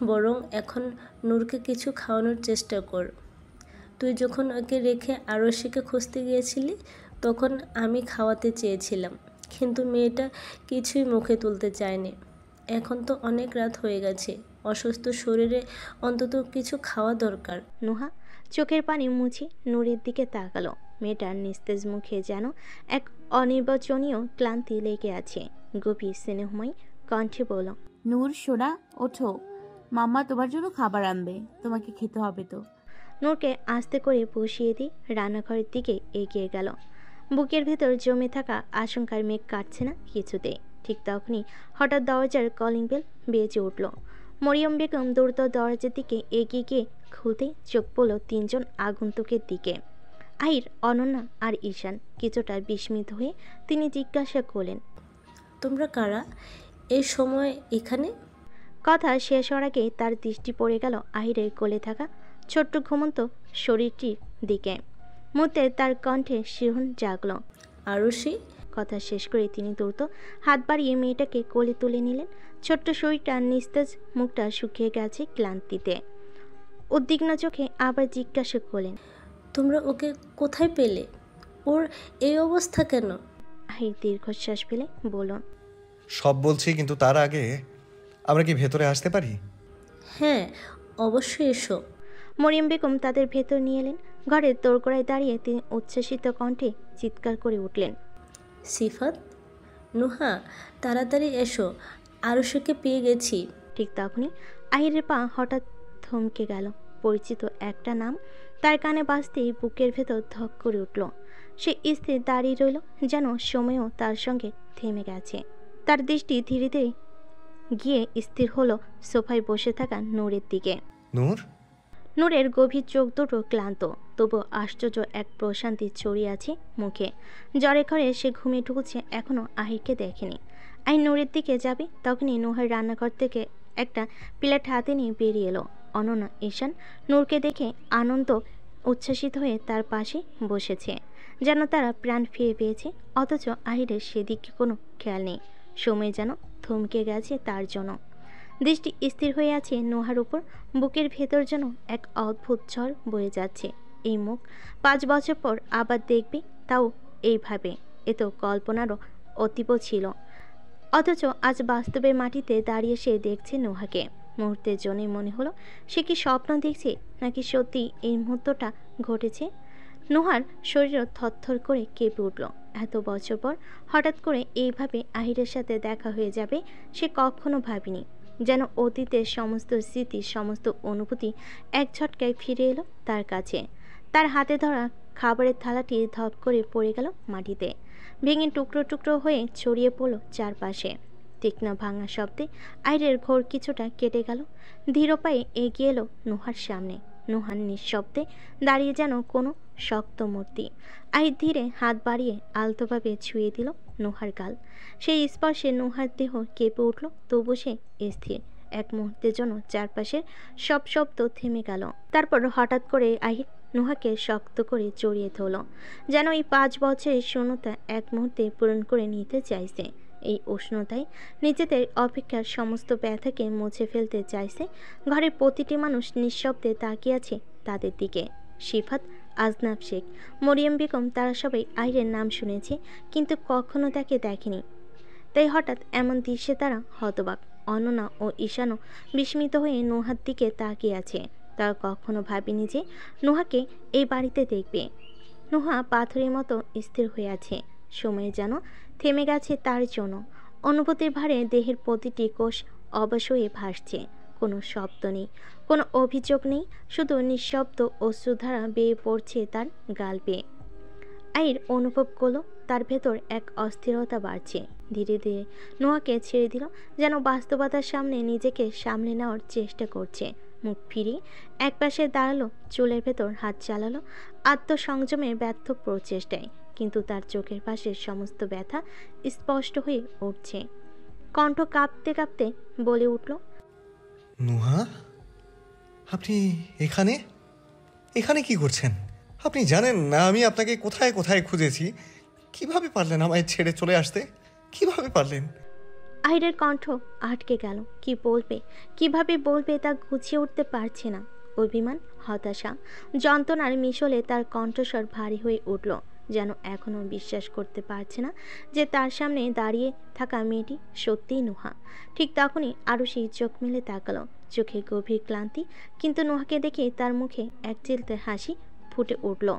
বরং এখন নূরকে কিছু খাওয়ানোর চেষ্টা কর। তুই যখন ওকে রেখে আরশিকে খুঁজতে গিয়েছিলি তখন আমি খাওয়াতে চেয়েছিলাম, কিন্তু মেয়েটা কিছুই মুখে তুলতে চায়নি। এখন তো অনেক রাত হয়ে গেছে, অসুস্থ শরীরে অন্তত কিছু খাওয়া দরকার। নুহা চোখের পানি মুছে নূরের দিকে তাকালো। মেয়েটার নিস্তেজ মুখে যেন এক অনির্বচনীয় ক্লান্তি লেগে আছে। গভীর স্নেহময় কণ্ঠে বলল, নূর সোনা ওঠো, মাম্মা তোমার জন্য খাবার আনবে, তোমাকে খেতে হবে তো। নূরকে আস্তে করে বসিয়ে দিয়ে রান্নাঘরের দিকে এগিয়ে গেল। বুকের ভেতর জমে থাকা আশঙ্কার মেঘ কাটছে না কিছুতেই। ঠিক তখনই হঠাৎ দরজার কলিং বেল বেজে উঠল। মরিয়ম বেগম দ্রুত দরজার দিকে এগিয়ে গিয়ে খুলতেই চোখ পড়ল তিনজন আগন্তুকের দিকে, আহির, অনন্যা আর ঈশান। কিছুটা বিস্মিত হয়ে তিনি জিজ্ঞাসা করলেন, তোমরা কারা এই সময় এখানে? কথা শেষ হওয়ার আগে তার দৃষ্টি পড়ে গেল আহিরের কোলে থাকা ছোট্ট ঘুমন্ত শরীরটির দিকে। মুহূর্তে তার কণ্ঠে শিহরণ জাগল। আরুষি? কথা শেষ করে তিনি দ্রুত হাত বাড়িয়ে মেয়েটাকে কোলে তুলে নিলেন। ছোট্ট শরীরটা নিস্তেজ, মুখটা শুকিয়ে গেছে ক্লান্তিতে। উদ্বিগ্ন চোখে আবার জিজ্ঞাসা করলেন, তোমরা ওকে কোথায় পেলে? ওর এই অবস্থা কেন? আহির দীর্ঘশ্বাস ফেলে বলল, সব বলছি, কিন্তু তার আগে আমরা কি ভেতরে আসতে পারি? হ্যাঁ, অবশ্যই এসো। মরিয়ম বেগম তাদের ভেতর নিয়ে এলেন। ঘরের দোরগোড়ায় দাঁড়িয়ে তিনি উচ্ছ্বসিত কণ্ঠে চিৎকার করে উঠলেন, সিফাত, নুহা, তাড়াতাড়ি এসো, আরুষকে পেয়ে গেছি। ঠিক তখনই আহিরের পা হঠাৎ থমকে গেল। পরিচিত একটা নাম তার কানে বাজতেই বুকের ভেতর ধক করে উঠল। সে স্থির দাঁড়িয়ে রইল, যেন সময়ও তার সঙ্গে থেমে গেছে। তার দৃষ্টি ধীরে ধীরে গিয়ে স্থির হলো সোফায় বসে থাকা নূরের দিকে। নূর, নূরের গভীর চোখ দুটো ক্লান্ত, তবু আশ্চর্য এক প্রশান্তি ছড়িয়ে আছে মুখে। জ্বরে ঘরে সে ঘুমিয়ে ঢুকছে, এখনো আহিরকে দেখেনি। আহির নূরের দিকে যাবে, তখনই নুহার রান্নাঘর থেকে একটা প্লেট হাতে নিয়ে বেরিয়ে এলো। অনন্যা ঈশান নূরকে দেখে আনন্দ উচ্ছ্বাসিত হয়ে তার পাশে বসেছে, যেন তারা প্রাণ ফিরে পেয়েছে। অথচ আহিরের সেদিকে কোনো খেয়াল নেই। সময় যেন থমকে গেছে তার জন্য। দৃষ্টি স্থির হয়ে আছে নুহার উপর। বুকের ভেতর যেন এক অদ্ভুত ঝড় বয়ে যাচ্ছে। এই মুখ 5 বছর পর আবার দেখবে, তাও এইভাবে। এ তো কল্পনারও অতীব ছিল। অথচ আজ বাস্তবে মাটিতে দাঁড়িয়ে সে দেখছে নুহাকে। মুহূর্তের জন্যই মনে হলো সে কি স্বপ্ন দেখছে, নাকি সত্যি এই মুহূর্তটা ঘটেছে। নুহার শরীরও থরথর করে কেঁপে উঠল। এত বছর পর হঠাৎ করে এইভাবে আহিরের সাথে দেখা হয়ে যাবে সে কখনো ভাবেনি। যেন অতীতের সমস্ত স্মৃতি, সমস্ত অনুভূতি এক ঝটকায় ফিরে এলো তার কাছে। তার হাতে ধরা খাবারের থালাটি ধপ করে পড়ে গেল মাটিতে, ভেঙে টুকরো টুকরো হয়ে ছড়িয়ে পড়ল চারপাশে। তীক্ষ্ণ ভাঙা শব্দে আহিরের ঘোর কিছুটা কেটে গেল। ধীর পায়ে এগিয়ে এলো নুহার সামনে। নুহার নিঃশব্দে দাঁড়িয়ে যেন কোনো শক্ত মূর্তি। আহির ধীরে হাত বাড়িয়ে আলতোভাবে ছুঁয়ে দিল নুহার গাল। সেই স্পর্শে নুহার দেহ কেঁপে উঠল, তবু সে স্থির। এক মুহূর্তের জন্য চারপাশের সব শব্দ থেমে গেল। তারপর হঠাৎ করে আহির নুহাকে শক্ত করে জড়িয়ে ধরল, যেন এই 5 বছরের শূন্যতা এক মুহূর্তে পূরণ করে নিতে চাইছে। এই উষ্ণতায় নিজেদের অপেক্ষার সমস্ত ব্যথাকে মুছে ফেলতে চাইছে। ঘরের প্রতিটি মানুষ নিঃশব্দে তাকিয়ে আছে তাদের দিকে। সিফাত, আজনাব শেখ, মরিয়ম বেগম, তারা সবাই আহিরের নাম শুনেছে, কিন্তু কখনো তাকে দেখেনি। তাই হঠাৎ এমন দৃশ্যে তারা হতবাক। অনন্যা ও ঈশানও বিস্মিত হয়ে নুহার দিকে তাকিয়ে আছে। তারা কখনো ভাবেনি যে নুহাকে এই বাড়িতে দেখবে। নুহা পাথরের মতো স্থির হয়ে আছে। সময় যেন থেমে গেছে তার জন্য। অনুভূতির ভারে দেহের প্রতিটি কোষ অবশ হয়ে ভাসছে। কোনো শব্দ নেই, কোনো অভিযোগ নেই, শুধু নিঃশব্দ অশ্রুধারা বেয়ে পড়ছে তার গাল বেয়ে। আহির অনুভব করলো তার ভেতর এক অস্থিরতা বাড়ছে। ধীরে ধীরে নুহাকে ছেড়ে দিল, যেন বাস্তবতার সামনে নিজেকে সামলে নেওয়ার চেষ্টা করছে। মুখ ফিরিয়ে একপাশে দাঁড়ালো, চুলের ভেতর হাত চালালো আত্মসংযমের ব্যর্থ প্রচেষ্টায়। কিন্তু তার চোখের পাশে সমস্ত ব্যথা স্পষ্ট হয়ে উঠছে। কণ্ঠ কাঁপতে কাঁপতে বলে উঠল, নুহা, আপনি এখানে এখানে কি করছেন? আপনি জানেন না আমি আপনাকে কোথায় কোথায় খুঁজেছি? কিভাবে পারলেন আমায় ছেড়ে চলে আসতে? কিভাবে পারলেন? আহিরের কণ্ঠ আটকে গেল। কি বলবে, কিভাবে বলবে তা গুছিয়ে উঠতে পারছে না। অভিমান, হতাশা, যন্ত্রণার মিশলে তার কণ্ঠস্বর ভারী হয়ে উঠল, যেন এখনও বিশ্বাস করতে পারছে না যে তার সামনে দাঁড়িয়ে থাকা মেয়েটি সত্যিই নুহা। ঠিক তখনই আরুষি চোখ মেলে তাকালো, চোখে গভীর ক্লান্তি, কিন্তু নুহাকে দেখে তার মুখে এক চিলতে হাসি ফুটে উঠল।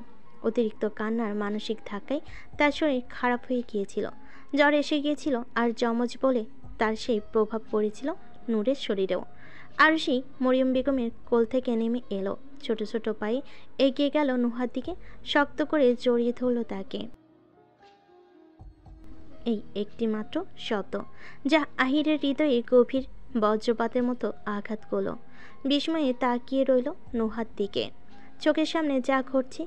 অতিরিক্ত কান্নার মানসিক ধাক্কায় তার শরীর খারাপ হয়ে গিয়েছিল, জ্বর এসে গিয়েছিল, আর যমজ বলে তার সেই প্রভাব পড়েছিল নূরের শরীরেও। আরুষি মরিয়ম বেগমের কোল থেকে নেমে এলো, ছোট ছোট পায়ে এগিয়ে গেল নুহার দিকে, শক্ত করে জড়িয়ে ধরল তাকে। এই একটি মাত্র শব্দ, যা আহিরের হৃদয়ে গভীর বজ্রপাতের মতো আঘাত করল। বিস্ময়ে তাকিয়ে রইল নুহার দিকে। চোখের সামনে যা ঘটছে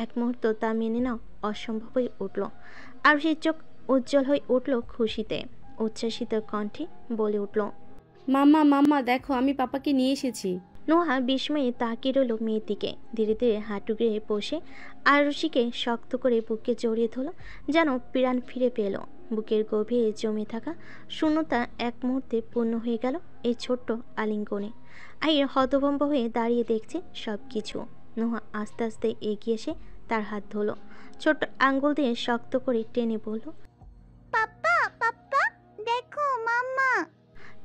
এক মুহূর্ত তা মেনে নাও অসম্ভব হয়ে উঠল। আরুষির চোখ উজ্জ্বল হয়ে উঠল খুশিতে। উচ্ছ্বাসিত কণ্ঠে বলে উঠল, মাম্মা মাম্মা দেখো, আমি পাপাকে নিয়ে এসেছি। নোহা বিস্ময়ে তাকিয়ে রইল মেয়ের দিকে। ধীরে ধীরে হাঁটু গেড়ে বসে আরুষিকে শক্ত করে বুকে জড়িয়ে ধরল, যেন প্রাণ ফিরে পেল। বুকের গভীরে জমে থাকা শূন্যতা এক মুহূর্তে পূর্ণ হয়ে গেল এই ছোট্ট আলিঙ্গনে। আহির হতভম্ব হয়ে দাঁড়িয়ে দেখছে সব কিছু। নোহা আস্তে আস্তে এগিয়ে এসে তার হাত ধরল, ছোট্ট আঙ্গুল দিয়ে শক্ত করে টেনে বলল, পাপ্পা পাপ্পা দেখো মাম্মা।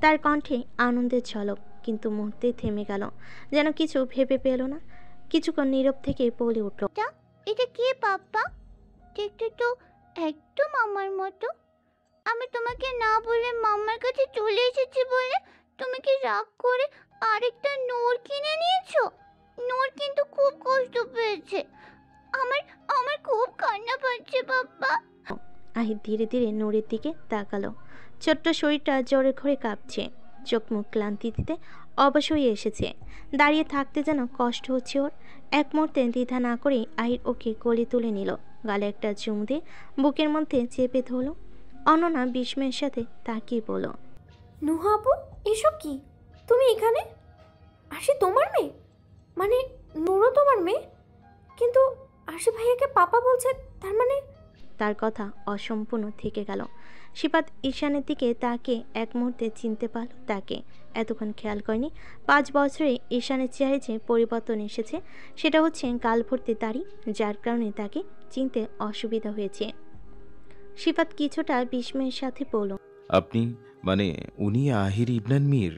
তার কণ্ঠে আনন্দের ঝলক, কিন্তু মুহূর্তে থেমে গেল, যেন কিছু ভেবে পেল না। কিছুক্ষণ নীরব থেকে বলে উঠল, এটা কে পাপ্পা? দেখতে তো একদম আমার মতো। আমি তোমাকে না বলে মাম্মার কাছে চলে এসেছি বলে তুমি কি রাগ করে আরেকটা নূর কিনে নিয়েছো? নূর কিন্তু খুব কষ্ট পেয়েছে। আমার আমার খুব কান্না পাচ্ছে পাপ্পা। আহির ধীরে ধীরে নূরের দিকে তাকালো। ছোট্ট শরীরটা জ্বরে ঘরে কাঁপছে, চোখ মুখ ক্লান্তিতে অবশ হয়ে এসেছে। দাঁড়িয়ে থাকতে যেন কষ্ট হচ্ছে ওর। এক মুহূর্তে দ্বিধা না করে আহির ওকে কোলে তুলে নিল, গালে একটা চুম দিয়ে বুকের মধ্যে চেপে ধরল। অনন্যা বিস্ময়ের সাথে তাকিয়ে বলল, নুহা আপু, এসব কি? তুমি এখানে? আশি তোমার মেয়ে? মানে নুরও তোমার মেয়ে? কিন্তু আশি ভাইয়াকে পাপা বলছে, তার মানে? তার কথা অসম্পূর্ণ থেকে গেল। সিফাত ঈশানের দিকে তাকে এক মুহূর্তে চিনতে পারল তাকে। এতক্ষণ খেয়াল করেনি 5 বছরে ঈশানের চেহারে যে পরিবর্তন এসেছে, সেটা হচ্ছে গাল ভর্তি দাড়ি, যার কারণে তাকে চিনতে অসুবিধা হয়েছে। সিফাত কিছুটা বিস্ময়ের সাথে বলল, আপনি মানে উনি আহির ইবনান মীর,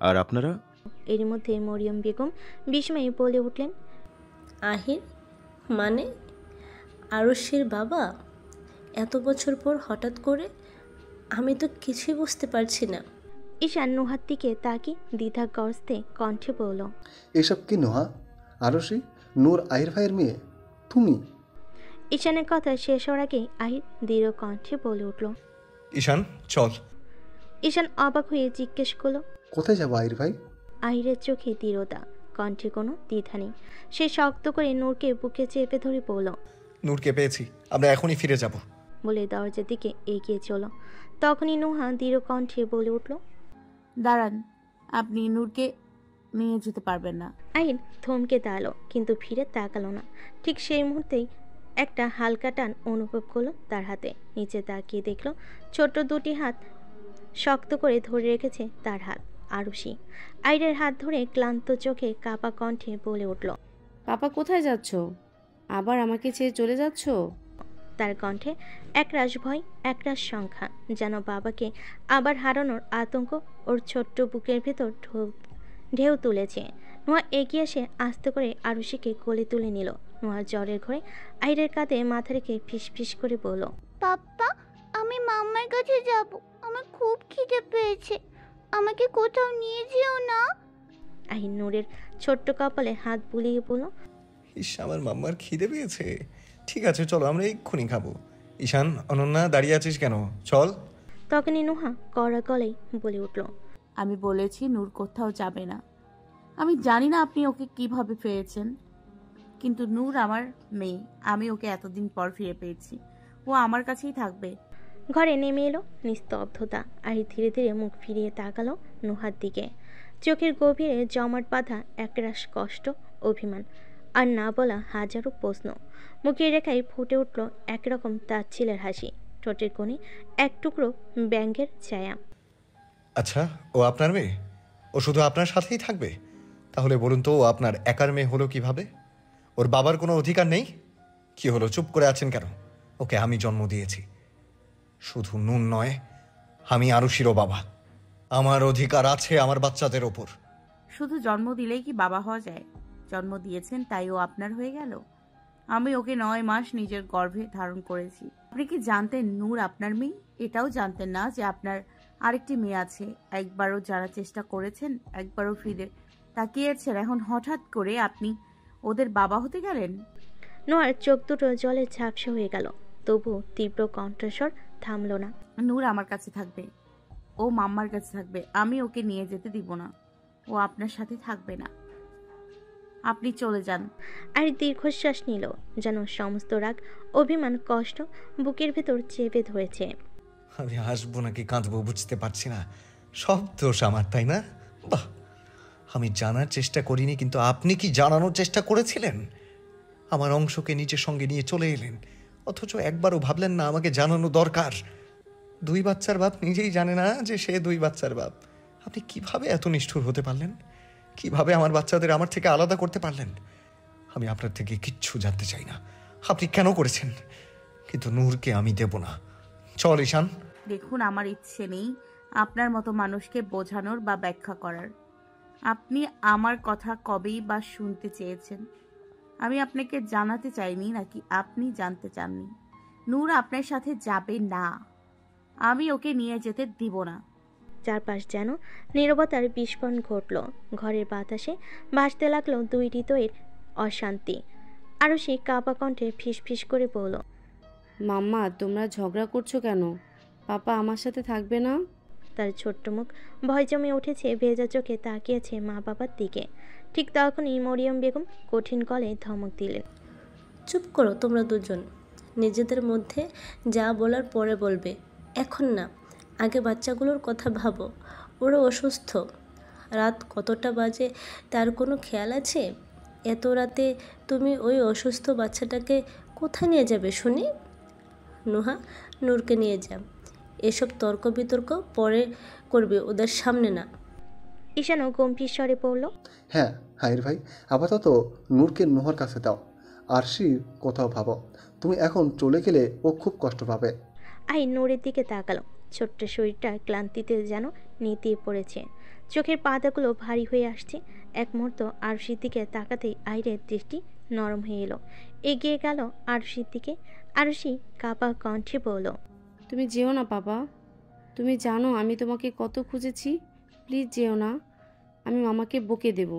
আর আপনারা? এর মধ্যে মরিয়ম বেগম বিস্ময়ে বলে উঠলেন, আহির মানে আরুষের বাবা? এত বছর পর হঠাৎ করে? আমি তো কিছুই বুঝতে পারছি না। ঈশান নুহার দিকে তাকে দ্বিধাগ্রস্তে কণ্ঠে বলল, এসব কি নোহা? আরশি, নূর আহির ভাইয়ের মেয়ে তুমি? ঈশানের কথা শেষ হওয়ার আগেই আহির দৃঢ় কণ্ঠে বলে উঠল, ঈশান চল। ঈশান অবাক হয়ে জিজ্ঞেস করল, কোথায় যাবো আহির ভাই? আহিরের চোখে দৃঢ়তা, কণ্ঠে কোনো দ্বিধা নেই। সে শক্ত করে নূরকে বুকে চেপে ধরে বলল, নূরকে পেয়েছি, আমরা এখনই ফিরে যাব। বলে দরজার দিকে এগিয়ে চলো। তখনই নুহা দৃঢ় কণ্ঠে বলে উঠল, দাঁড়ান, আপনি নূরকে নিয়ে যেতে পারবেন না। আহির থমকে দাঁড়ালো, কিন্তু ফিরে তাকালো না। ঠিক সেই মুহূর্তেই একটা হালকা টান অনুভব করলো তার হাতে। নিচে তাকিয়ে দেখলো ছোট্ট দুটি হাত শক্ত করে ধরে রেখেছে তার হাত। আরুষি আহিরের হাত ধরে ক্লান্ত চোখে কাপা কণ্ঠে বলে উঠল, পাপা কোথায় যাচ্ছ? আবার আমাকে ছেড়ে চলে যাচ্ছ? তার কণ্ঠে একরাশ ভয়, একরাশ সংখ্যা, যেন বাবাকে আবার হারানোর আতঙ্ক ওর ছোট্ট বুকের ভেতর ঢেউ তুলেছে। নোয়া এগিয়ে এসে আস্তে করে আরুষিকে কোলে তুলে নিল। নোয়া জ্বরের ঘরে আহিরের কাঁধে মাথা রেখে ফিস করে বলল, পাপ্পা, আমি মাম্মার কাছে যাব। আমার খুব খিদে পেয়েছে, আমাকে কোথাও নিয়ে যেও না। আহির নূরের ছোট্ট কপালে হাত বুলিয়ে বলল, ইস, আমার মাম্মার খিদে পেয়েছে। ঠিক আছে চলো, আমরা এক্ষুনি খাবো। ঈশান, অনন্যা, দাঁড়িয়ে আছিস কেন? চল। তখনই নুহা কড়া গলায় বলে উঠল, আমি বলেছি নূর কোথাও যাবে না। আমি জানি না আপনি ওকে কিভাবে পেয়েছেন, কিন্তু নূর আমার মেয়ে। আমি ওকে এতদিন পর ফিরে পেয়েছি, ও আমার কাছেই থাকবে। ঘরে নেমে এলো নিস্তব্ধতা। আহির ধীরে ধীরে মুখ ফিরিয়ে তাকালো নুহার দিকে। চোখের গভীরে জমাট বাঁধা একরাশ কষ্ট, অভিমান, আর না বলা হাজারো প্রশ্ন। মুখের রেখায় ফুটে উঠল একরকম তাচ্ছিলের হাসি, ঠোঁটের কোণে এক টুকরো ব্যঙ্গের ছায়া। আচ্ছা, ও আপনার মেয়ে? ও শুধু আপনার সাথেই থাকবে? তাহলে বলুন তো, ও আপনার একার মেয়ে হলো কিভাবে? ওর বাবার কোনো অধিকার নেই? কি হলো, চুপ করে আছেন কেন? ওকে আমি জন্ম দিয়েছি। শুধু নুন নয়, আমি আরুষিরও বাবা। আমার অধিকার আছে আমার বাচ্চাদের ওপর। শুধু জন্ম দিলেই কি বাবা হওয়া যায়? জন্ম দিয়েছেন তাই ও আপনার হয়ে গেল? আমি ওকে 9 মাস নিজের গর্ভে ধারণ করেছি। আপনি কি জানতেন নূর আপনার মেয়ে? এটাও জানতেন না যে আপনার আরেকটি মেয়ে আছে? একবারও জানার চেষ্টা করেছেন? একবারও ফিরে তাকিয়েছেন? এখন হঠাৎ করে আপনি ওদের বাবা হতে গেলেন? নোয়ার চোখ দুটো জলে ঝাপসা হয়ে গেল, তবু তীব্র কণ্ঠস্বর থামল না। নূর আমার কাছে থাকবে, ও মাম্মার কাছে থাকবে। আমি ওকে নিয়ে যেতে দিব না। ও আপনার সাথে থাকবে না। আপনি চলে যান। আর দীর্ঘশ্বাস নিল, যেন সমস্ত রাগ, অভিমান, কষ্ট বুকের ভেতর চেপে ধরেছে। আমি হাসবো নাকি কাঁদবো বুঝতে পারছি না। সব দোষ আমার, তাই না? বাহ, আমি জানার চেষ্টা করিনি, কিন্তু আপনি কি জানানোর চেষ্টা করেছিলেন? আমার অংশকে নিজের সঙ্গে নিয়ে চলে এলেন, অথচ একবারও ভাবলেন না আমাকে জানানো দরকার। 2 বাচ্চার বাপ নিজেই জানে না যে সে 2 বাচ্চার বাপ। আপনি কিভাবে এত নিষ্ঠুর হতে পারলেন? কিভাবে আমার বাচ্চাদের আমার থেকে আলাদা করতে পারলেন? আমি আপনার থেকে কিচ্ছু জানতে চাই না, আপনি কেন করেছেন, কিন্তু নূরকে আমি দেব না। চল ঈশান। দেখুন, আমার ইচ্ছে নেই আপনার মতো মানুষকে বোঝানোর বা ব্যাখ্যা করার। আপনি আমার কথা কবেই বা শুনতে চেয়েছেন? আমি আপনাকে জানাতে চাইনি নাকি আপনি জানতে চাননি? নূর আপনার সাথে যাবে না, আমি ওকে নিয়ে যেতে দিব না। চারপাশ যেন নীরবতার বিস্ফোরণ ঘটল। ঘরের বাতাসে ভাসতে লাগলো 2 হৃদয়ের অশান্তি। আরুষি কাঁপা কণ্ঠে ফিস করে বলল, মাম্মা তোমরা ঝগড়া করছো কেন? পাপা আমার সাথে থাকবে না? তার ছোট্ট মুখ ভয় জমে উঠেছে, ভেজা চোখে তাকিয়েছে মা বাবার দিকে। ঠিক তখনই মরিয়ম বেগম কঠিন গলায় ধমক দিলেন, চুপ করো তোমরা দুজন, নিজেদের মধ্যে যা বলার পরে বলবে, এখন না। আগে বাচ্চাগুলোর কথা ভাবো, ওরা অসুস্থ। রাত কতটা বাজে তার কোনো খেয়াল আছে? এত রাতে তুমি ওই অসুস্থ বাচ্চাটাকে কোথায় নিয়ে যাবে শুনি? নুহা, নূরকে নিয়ে যা। এসব তর্ক বিতর্ক পরে করবে, ওদের সামনে না। ঈশানও গম্ভীর স্বরে পড়ল, হ্যাঁ হাইর ভাই, আপাতত নূরকে নুহার কাছে দাও। আরশির কোথাও ভাবো, তুমি এখন চলে গেলে ও খুব কষ্ট পাবে। আহির নূরের দিকে তাকালো। ছোট্ট শরীরটা ক্লান্তিতে যেন নেতিয়ে পড়েছে, চোখের পাতাগুলো ভারী হয়ে আসছে। এক মুহূর্ত আরশির দিকে তাকাতেই আহিরের দৃষ্টি নরম হয়ে এলো। এগিয়ে গেল আরশির দিকে। আরশি কাঁপা কণ্ঠে বলল, তুমি যেও না পাপা, তুমি জানো আমি তোমাকে কত খুঁজেছি। প্লিজ যেও না, আমি মামাকে বকে দেব।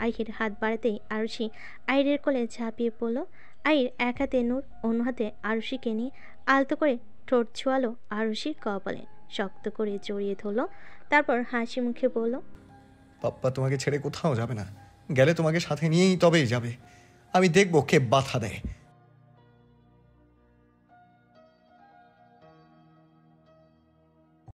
আহির হাত বাড়াতেই আরুষি আহিরের কোলে ঝাঁপিয়ে পড়ল। আহির এক হাতে নূর, অন্য হাতে আরুষিকে নিয়ে আলতো করে ঠোঁট ছোঁয়ালো আরুষির কপালে, শক্ত করে জড়িয়ে ধরল। তারপর হাসি মুখে বলল, পাপ্পা তোমাকে ছেড়ে কোথাও যাবে না, গেলে তোমাকে সাথে নিয়েই তবেই যাবে। আমি দেখবো কে বাধা দেয়।